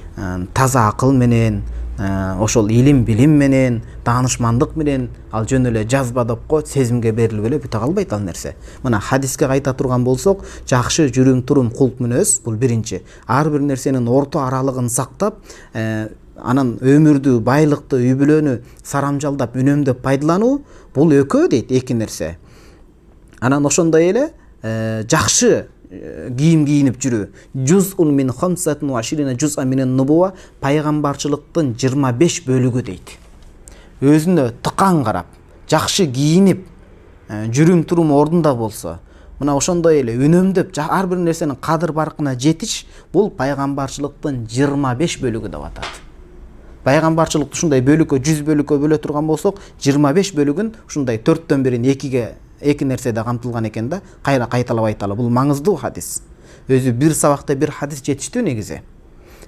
A: таза акыл менен, ошол илим билим менен, таанышмандык менен ал жөн эле жазба деп коет, сезимге берилип эле бүтө калбайт ал нерсе. Мына хадиске кайта турган болсок, жакшы жүрүм турум кулк мүнөз бул биринчи. Ар бир нерсенин орто аралыгын сактап, анан өмүрдү, байлыкты, үй бүлөнү сарамжалдап, үнөмдөп пайдалануу бул экөө дейт, эки нерсе. Анан ошондой эле жакшы кийим кийинип жүрүү. Жузун мин 25 жуз'а минен нубуа, пайгамбарчылыктын 25 бөлүгү дейт. Өзүнө тыкан карап, жакшы кийинип, жүрүм турум ордунда болсо, мына ошондой эле үнөмдөп ар бир нерсенин кадыр баркына жетиш, бул пайгамбарчылыктын 25 бөлүгү деп атат. Пайгамбарчылыкты ушундай бөлүккө, 100 бөлүккө бөлө турган болсок, 25 бөлүгүн ушундай 4төн бирин эки нерседе камтылган экен да, кайра кайталап айталы. Бул маңыздуу хадис. Өзү бир сабакта бир хадис жетиштүү негизи.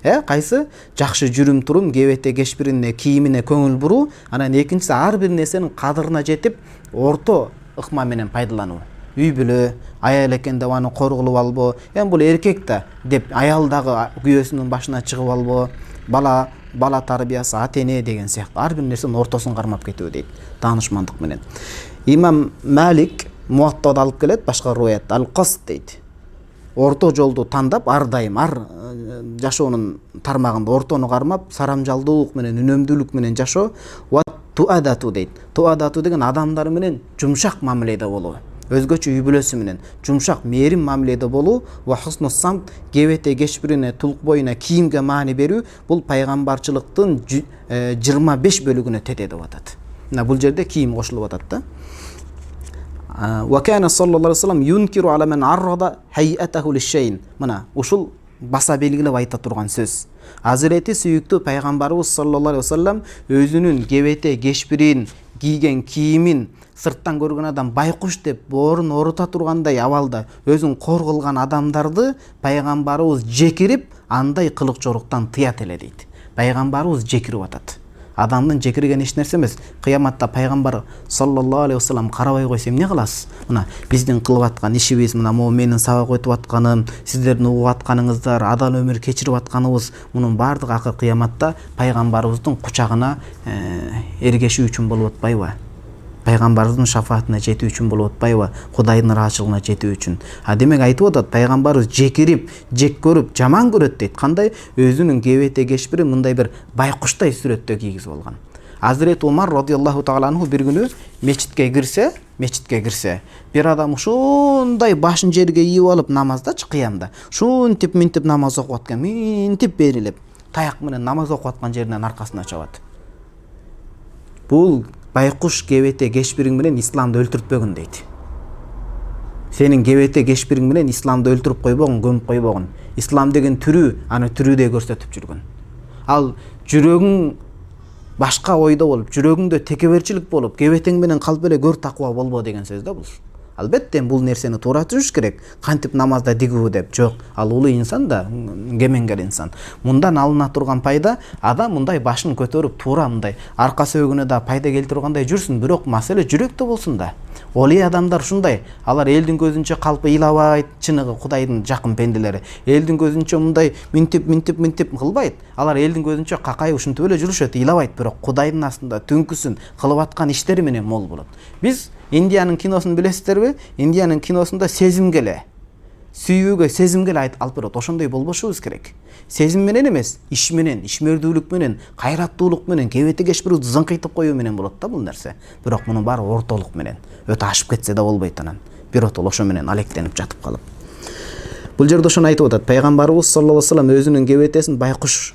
A: Кайсы? Жакшы жүрүм турум, кебете кешпирине, кийимине көңүл буруу, анан экинчиси ар бир нерсенин кадырына жетип, орто ыкма менен пайдалануу. Үй бүлө, аял экен деп аны коргулуп албоо, бул эркек да деп аял дагы күйөөсүнүн башына чыгып албоо, бала тарбиясы, ата-эне деген сыяктуу ар бир нерсенин ортосун кармап кетүү дейт, таанышмандык менен. Имам Малик Муаттада алып келет, башка руаят ал-Кас дейт. Орто жолду тандап, ар дайым, ар жашоонун тармагында ортону кармап, сарамжалдуулук менен, үнөмдүүлүк менен жашоо. Ва туадату дейт. Туадату деген адамдар менен жумшак мамиледе болуу. Өзгөчө үй бүлөсү менен жумшак, мээрим мамиледе болуу. Ва хуснус самт, кебете кешпирине, тулк боюна, кийимге маани берүү, бул пайгамбарчылыктын 25 бөлүгүнө тете деп атат. Мына бул жерде кийим кошулуп атат да. Ва кана саллаллаху алейхи вассалам юнкиру ала мен аррада хайатаху лишейн. Мына ушул баса белгилеп айта турган сөз. Азирети сүйүктүү пайгамбарыбыз саллаллаху алейхи вассалам өзүнүн кебете кешпирин, кийген кийимин сырттан көргөн адам байкуш деп боорун орута тургандай абалда өзүн кор кылган адамдарды пайгамбарыбыз жекирип, андай кылык жоруктан тыят эле дейт. Пайгамбарыбыз жекирип атат. Адамдын жекирген эч нерсе эмес. Кыяматта пайгамбар саллаллаху алейхи вассалам карабай койсо эмне кыласыз? Мына биздин кылып аткан ишибиз, мына могу менин сабак өтүп атканым, сиздердин угуп атканыңыздар, адал өмүр кечирип атканыбыз, мунун баардыгы акыр кыяматта пайгамбарыбыздын кучагына эргешүү үчүн болуп атпайбы? Пайгамбарыбыздын шафаатына жетүү үчүн болуп атпайбы? Кудайдын ыраачылыгына жетүү үчүн. Демек айтып атат, пайгамбарыбыз жекирип, жек көрүп, жаман көрөт дейт. Кандай? Өзүнүн кебете кешпири мындай бир байкуштай сүрөттө кийгизип алган. Азирет Умар радиаллаху таала анху бир күнү мечитке кирсе, бир адам ушундай башын жерге ийип алып намаздачы, кыямда, шунтип минтип намаз окуп аткан, минтип берилип, таяк менен намаз окуп аткан жеринен аркасына чабат. Бул байкуш кебете кешпириң менен исламды өлтүртпөгүн дейт. Сенин кебете кешпириң менен исламды өлтүрүп койбогун, көмүп койбогун. Ислам деген түрү, аны түрүдей көрсөтүп жүргөн. Ал жүрөгүң башка ойдо болуп, жүрөгүңдө текеберчилик болуп, кебетең менен калп эле көр таква болбо деген сөз да бул. Албетте бул нерсени туура түшүш керек. Кантип намазда дигүү деп жок. Ал улуу инсан да, кемеңгер инсан. Мындан алына турган пайда, адам мындай башын көтөрүп, туура мындай арка сөөгүнө да пайда келтиргандай жүрсүн, бирок маселе жүрөктө болсун да. Олий адамдар ушундай, алар элдин көзүнчө калпы ыйлабайт, чыныгы Кудайдын жакын пенделери. Элдин көзүнчө мындай минтип кылбайт. Алар элдин көзүнчө какайып ушинтип эле жүрүшөт, ыйлабайт, бирок Кудайдын астында түнкүсүн кылып аткан иштери менен мол болот. Биз Индиянын киносун билесиздерби? Индиянын киносунда сезимге эле, сүйүүгө, сезимге эле алып берет. Ошондой болбошубуз керек. Сезим менен эмес, иш менен, ишмердүүлүк менен, кайраттуулук менен, кебете кешпирүүнү зыңкыйтып коюу менен болот да бул нерсе. Бирок мунун баары ортолук менен. Өтө ашып кетсе да болбойт анан. Биротол ошо менен алектенип жатып калып. Бул жерде ошону айтып атат. Пайгамбарыбыз саллаллаху алейхи вассалам өзүнүн кебетесин байкуш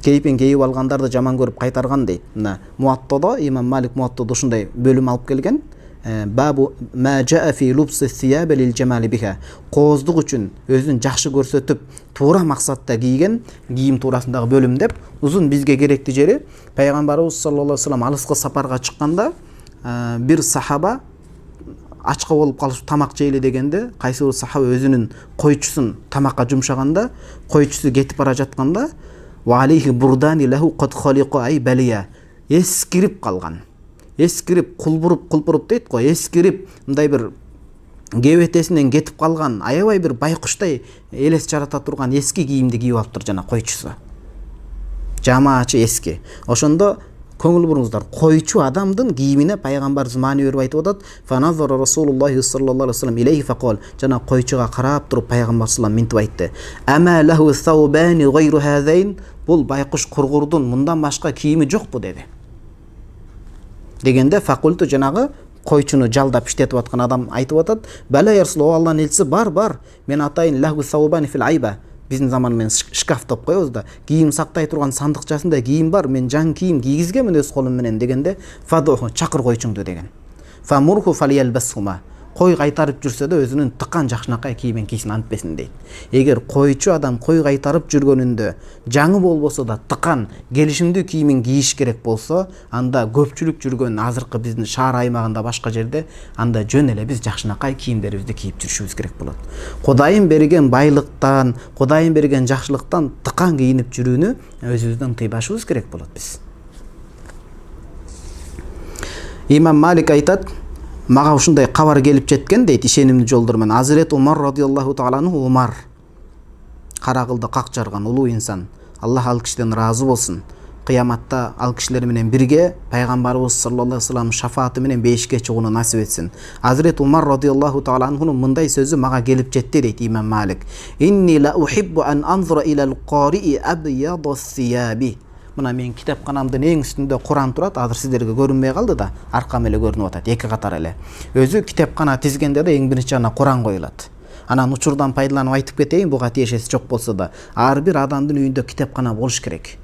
A: кейпин кийип алгандарды жаман көрүп кайтарган дейт. Мына Муаттада, имам Малик Муаттада ушундай бөлүм алып келген. Бабу ма жаа фи лубси сияб лил жамали биха. Кооздук үчүн өзүн жакшы көрсөтүп, туура максатта кийген кийим туурасындагы бөлүм деп, узун бизге керектүү жери пайгамбарыбыз саллаллаху алейхи вассалам алыскы сапарга чыкканда бир сахаба ачка болуп калып тамак жейли дегенде, кайсы бир сахаба өзүнүн койчусун тамакка жумшаганда, койчусу кетип бара жатканда, ва алейхи бурдани лаху кад халиqa ай балия, эскирип калган. Эскирип, кулпуруп дейт го, эскирип, мындай бир кебетесинен кетип калган, аябай бир байкуштай элес жарата турган эски кийимди кийип алыптыр жана койчусу. жамаачы эски. Ошондо көңүл буруңуздар, койчу адамдын кийимине пайгамбарыбыз маани берип айтып атат. Фаназара Расулуллахи саллаллаху алейхи вассалам илейхи фақал. Жана койчуга карап туруп пайгамбар саллаллаху алейхи мынтип айтты. Ама лаху саубани гайру хазайн. Бул байкуш кургурдун мындан башка кийими жокпу деди. Дегенде факульту жанагы койчуну жалдап иштетип аткан адам айтып атат. Бала я Расул, Аллахтын элчиси, бар. Мен атайын лаху саубани фил айба. Биздин заман менен шкаф деп коебуз да. Кийим сактай турган сандыкчасында кийим бар. Мен жаңы кийим кийгизгенмин өз колум менен дегенде, фадуху чакыр койчуңду деген. Фамурху фалиялбасхума. Кой кайтарып жүрсө да өзүнүн тыккан жакшынакай кийимен кийсин, антпесин дейт. Эгер койчу адам кой кайтарып жүргөнүндө жаңы болбосо да тыккан келишимдүү кийимин кийиш керек болсо, анда көпчүлүк жүргөн азыркы биздин шаар аймагында башка жерде анда жөн эле биз жакшынакай кийимдерибизди кийип жүрүшүбүз керек болот. Кудайым берген байлыктан, Кудайым берген жакшылыктан тыккан кийинип жүрүүнү өзүбүздөн тыйбашыбыз керек болот биз. Имам Малик айтат, мага ушундай кабар келип жеткен дейт ишенимдүү жолдор менен. Азирет Умар радиаллаху тааланы, Умар кара кылды как жарган улуу инсан. Аллах ал кишиден ыраазы болсун. Кыяматта ал кишилер менен бирге пайгамбарыбыз саллаллаху алейхи вассалам шафааты менен бейишке чыгууну насип этсин. Азирет Умар радиаллаху тааланын мындай сөзү мага келип жетти дейт Имам Малик. Инни ла ухиббу ан анзура илал qaрии абьядас сияби. Мына мен китепканамдын эң үстүндө Куран турат. Азыр сиздерге көрүнбөй калды да, аркам эле көрүнүп атат, эки катар эле. Өзү китепкана тизгенде да эң биринчи жана Куран коюлат. Анан учурдан пайдаланып айтып кетейин, буга тиешеси жок болсо да, ар бир адамдын үйүндө китепкана болуш керек.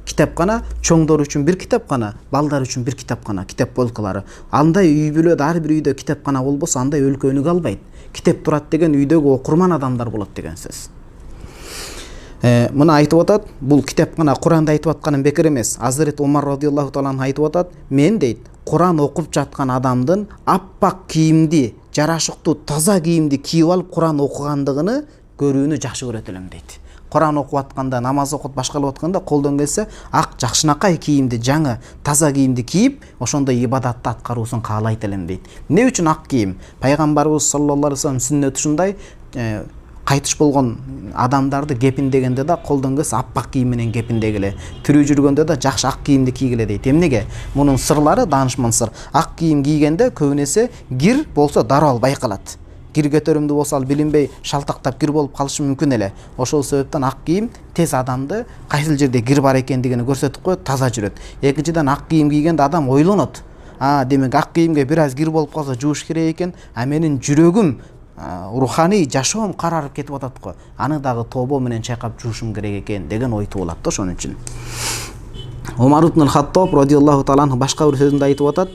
A: Китепкана чоңдор үчүн бир китепкана, балдар үчүн бир китепкана, китеп полкалары. Андай үй бүлөдө, ар бир үйдө китепкана болбосо, андай өлкө өнүгө албайт. Китеп турат деген үйдөгү окурман адамдар болот деген сөз. Мына айтып атат, бул китепкана Куранда айтып атканым бекер эмес. Азирет Умар радиаллаху таалан айтып атат, мен дейт, Куран окуп жаткан адамдын аппак кийимди, жарашыктуу таза кийимди кийип алып Куран окугандыгыны көрүүнү жакшы көрөт элем дейт. Куран окуп атканда, намаз окуп башка кылып атканда колдон келсе ак жакшынакай кийимди, жаңы таза кийимди кийип, ошондой ибадатты аткаруусун каалайт элем дейт. Эмне үчүн ак кийим? Пайгамбарыбыз саллаллаху алейхи вассалам сүннөтү ушундай, кайтыш болгон адамдарды кепиндегенде да колдон келсе аппак кийим менен кепиндегиле, тирүү жүргөндө да жакшы ак кийимди кийгиле дейт. Эмнеге? Мунун сырлары даанышман сыр. Ак кийим кийгенде көбүнесе кир болсо дароо байкалат. Кир көтөрүмдүү болсо ал билинбей шалтактап кир болуп калышы мүмкүн эле. Ошол себептен ак кийим тез адамды кайсыл жерде кир бар экендигини көрсөтүп коет, таза жүрөт. Экинчиден ак кийим кийгенде адам ойлонот. Демек ак кийимге бир аз кир болуп калса жууш керек экен, менин жүрөгүм, руханий жашоом карарып кетип атат го. Аны дагы тобо менен чайкап жуушум керек экен деген ой туулат да ошон үчүн. Умар ибн Хаттаб радиаллаху таалан башка бир сөзүндө айтып атат.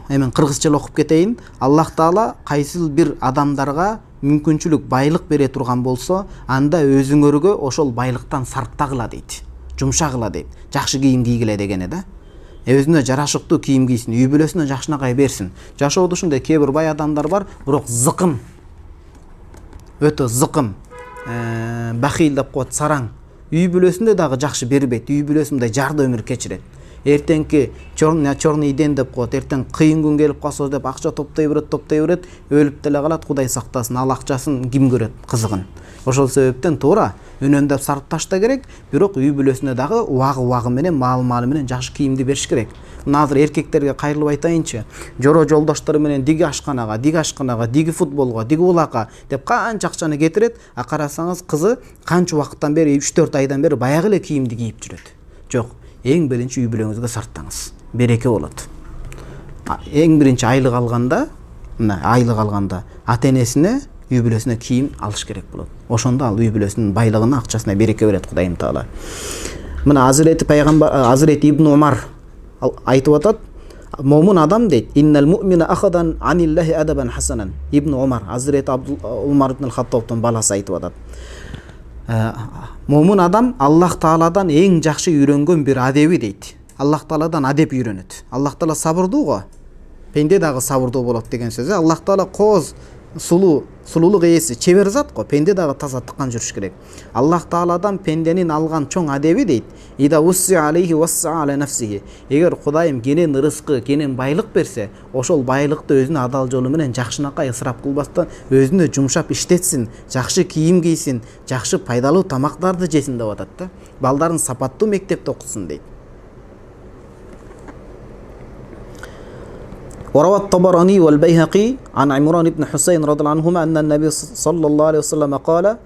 A: Эмен кыргызча окуп кетейин. Аллах таала кайсыл бир адамдарга мүмкүнчүлүк байлык бере турган болсо, анда өзүңөргө ошол байлыктан сарптагыла дейт. Жумшагыла дейт. Жакшы кийим кийгиле дегени да. Өзүнө жарашыктуу кийим кийсин, үй бүлөсүнө жакшынакай берсин. Жашоодо ушундай кээ бир бай адамдар бар, бирок зыкым. Өтө зыкым. Бахил деп коет, сараң. Үй бүлөсүндө дагы жакшы бербейт. Үй бүлөсүндө жарды өмүр кечирет. Эртеңки чорный ден деп коет, эртең кыйын күн келип калса деп акча топтой берет, өлүп деле калат, Кудай сактасын. Ал акчасын ким көрөт, кызыгын. Ошол себептен туура үнөндөп сарп ташта керек, бирок үй бүлөсүнө дагы убагы менен, маалы менен жакшы кийимди бериш керек. Мына азыр эркектерге кайрылып айтайынчы, жоро жолдоштору менен диги ашканага, диги футболго, диги улакка деп канча акчаны кетирет, карасаңыз кызы канча убакыттан бери, 3-4 айдан бери баягы эле кийимди кийип жүрөт. Жок, эң биринчи үй бүлөңүзгө сарптаңыз. Береке болот. Эң биринчи айлык алганда, ата-энесине, үй бүлөсүнө кийим алыш керек болот. Ошондо ал үй бүлөсүнүн байлыгына, акчасына береке берет Кудайым Таала. Мына Азирет Ибн Умар айтып атат, момун адам дейт, иннал муъмина ахадан аниллахи адабан хасанан. Ибн Умар, Азирет Умар ибн Хаттабтын баласы айтып атат. Момун адам Аллах Тааладан эң жакшы үйрөнгөн бир адеби дейт. Аллах Тааладан адеп үйрөнөт. Аллах Таала сабырдуу го. Пенде дагы сабырдуу болот деген сөзү. Аллах Таала кооз сулуулук ээси чебер зат го, пенде дагы таза тыккан жүрүш керек. Аллах Тааладан пенденин алган чоң адеби дейт. Ида усси алейхи васса ала нафсихи. Эгер Кудайым кенен рызкы, кенен байлык берсе, ошол байлыкты өзүнүн адал жолу менен жакшынакай ысырап кылбастан өзүнө жумшап иштетсин, жакшы кийим кийсин, жакшы пайдалуу тамактарды жесин деп атат да. Балдарын сапаттуу мектепте окутсун дейт. وروى الطبراني والبيهقي عن عمران بن حسين رضي الله عنهما أن النبي صلى الله عليه وسلم قال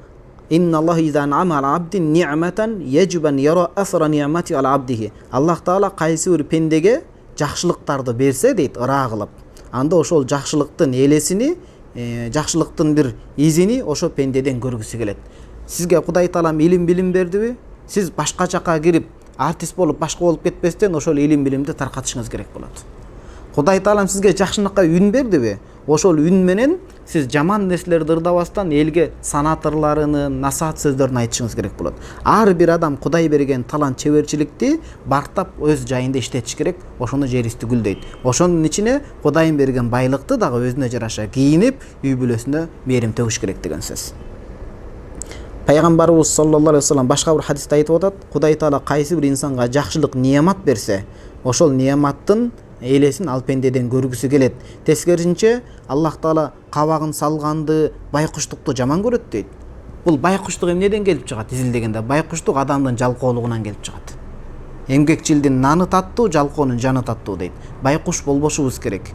A: إن الله إذا أنعم على عبد نعمة يجب أن يرى أثر نعمته على عبده. Allah Taala кайсы бир пендеге жакшылыктарды берсе дейт, ыраа кылып, анда ошол жакшылыктын элесини, жакшылыктын бир изини ошо пендеден көргүсү келет. Сизге Кудай Таалам илим билим бердиби? Сиз башка жакка кирип, артист болуп башка болуп кетпестен ошол илим билимди таркатышыңыз керек болот. Кудай Таалам сизге жакшынакай үн бердиби? Ошол үн менен сиз жаман нерселерди ырдабастан элге санат ырларыны, насаат сөздөрүн айтышыңыз керек болот. Ар бир адам Кудай берген талант чеберчиликти бартап өз жайында иштетиш керек. Ошону жеристи гүлдөйт. Ошонун ичине Кудайым берген байлыкты дагы өзүнө жараша кийинип, үй бүлөсүнө мээрим төгүш керек деген сөз. Пайгамбарыбыз саллаллаху алейхи вассалам башка бир хадисте айтып атат, Кудай Таала кайсы бир инсанга жакшылык неамат берсе, ошол неаматтын элесин ал пендеден көргүсү келет. Тескерисинче Аллах Таала кабагын салганды, байкуштукту жаман көрөт дейт. Бул байкуштук эмнеден келип чыгат? Изилдегенде байкуштук адамдын жалкоолугунан келип чыгат. Эмгекчилдин наны таттуу, жалкоонун жаны таттуу дейт. Байкуш болбошубуз керек.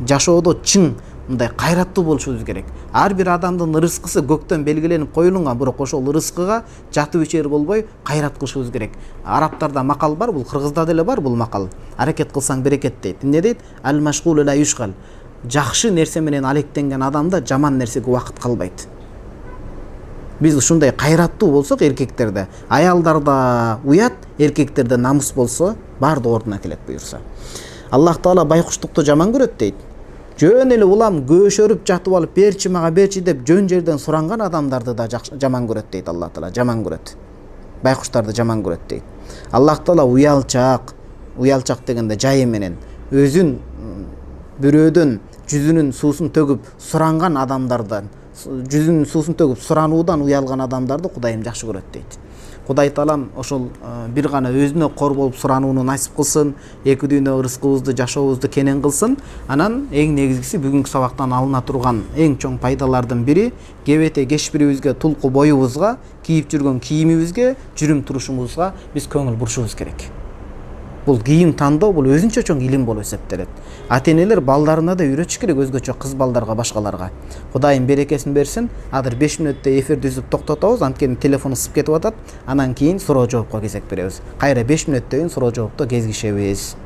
A: Жашоодо чың мындай кайраттуу болушубуз керек. Ар бир адамдын рызкысы көктөн белгиленип коюлган, бирок ошол рызкыга жатып ичер болбой кайрат кылышыбыз керек. Арабтарда макал бар, бул кыргызда деле бар бул макал. Аракет кылсаң берекет дейт. Эмне дейт? Ал машгулу ла юшгал. Жакшы нерсе менен алектенген адамда жаман нерсеге убакыт калбайт. Биз ушундай кайраттуу болсок эркектерде, аялдарда уят, эркектерде намыс болсо баардык ордуна келет буюрса. Аллах Таала байкуштукту жаман көрөт дейт. Жөн эле улам көшөрүп жатып алып берчи мага берчи деп жөн жерден суранган адамдарды да жаман көрөт дейт. Аллах Таала жаман көрөт. Байкуштарды жаман көрөт дейт. Аллах Таала уялчак дегенде жайы менен өзүн бирөөдөн жүзүнүн суусун төгүп суранган адамдардан, жүзүнүн суусун төгүп сурануудан уялган адамдарды Кудайым жакшы көрөт дейт. Кудай Таалам ошол бир гана өзүнө кор болуп суранууну насип кылсын, эки дүйнө рызкыбызды, жашообузду кенен кылсын. Анан эң негизгиси бүгүнкү сабактан алына турган эң чоң пайдалардын бири кебете кечпирибизге, тулку боюбузга, кийип жүргөн кийимибизге, жүрүм турушубузга биз көңүл бурушубуз керек. Бул кийим тандоо бул өзүнчө чоң илим болуп эсептелет. Ата-энелер балдарына да үйрөтүш керек, өзгөчө кыз балдарга, башкаларга. Кудайым берекесин берсин. Азыр 5 мүнөттө эфирди үзүп токтотобуз, анткени телефон ысып кетип атат. Анан кийин суроо жоопко кезек беребиз. Кайра 5 мүнөттөн кийин суроо жоопто кезигишебиз.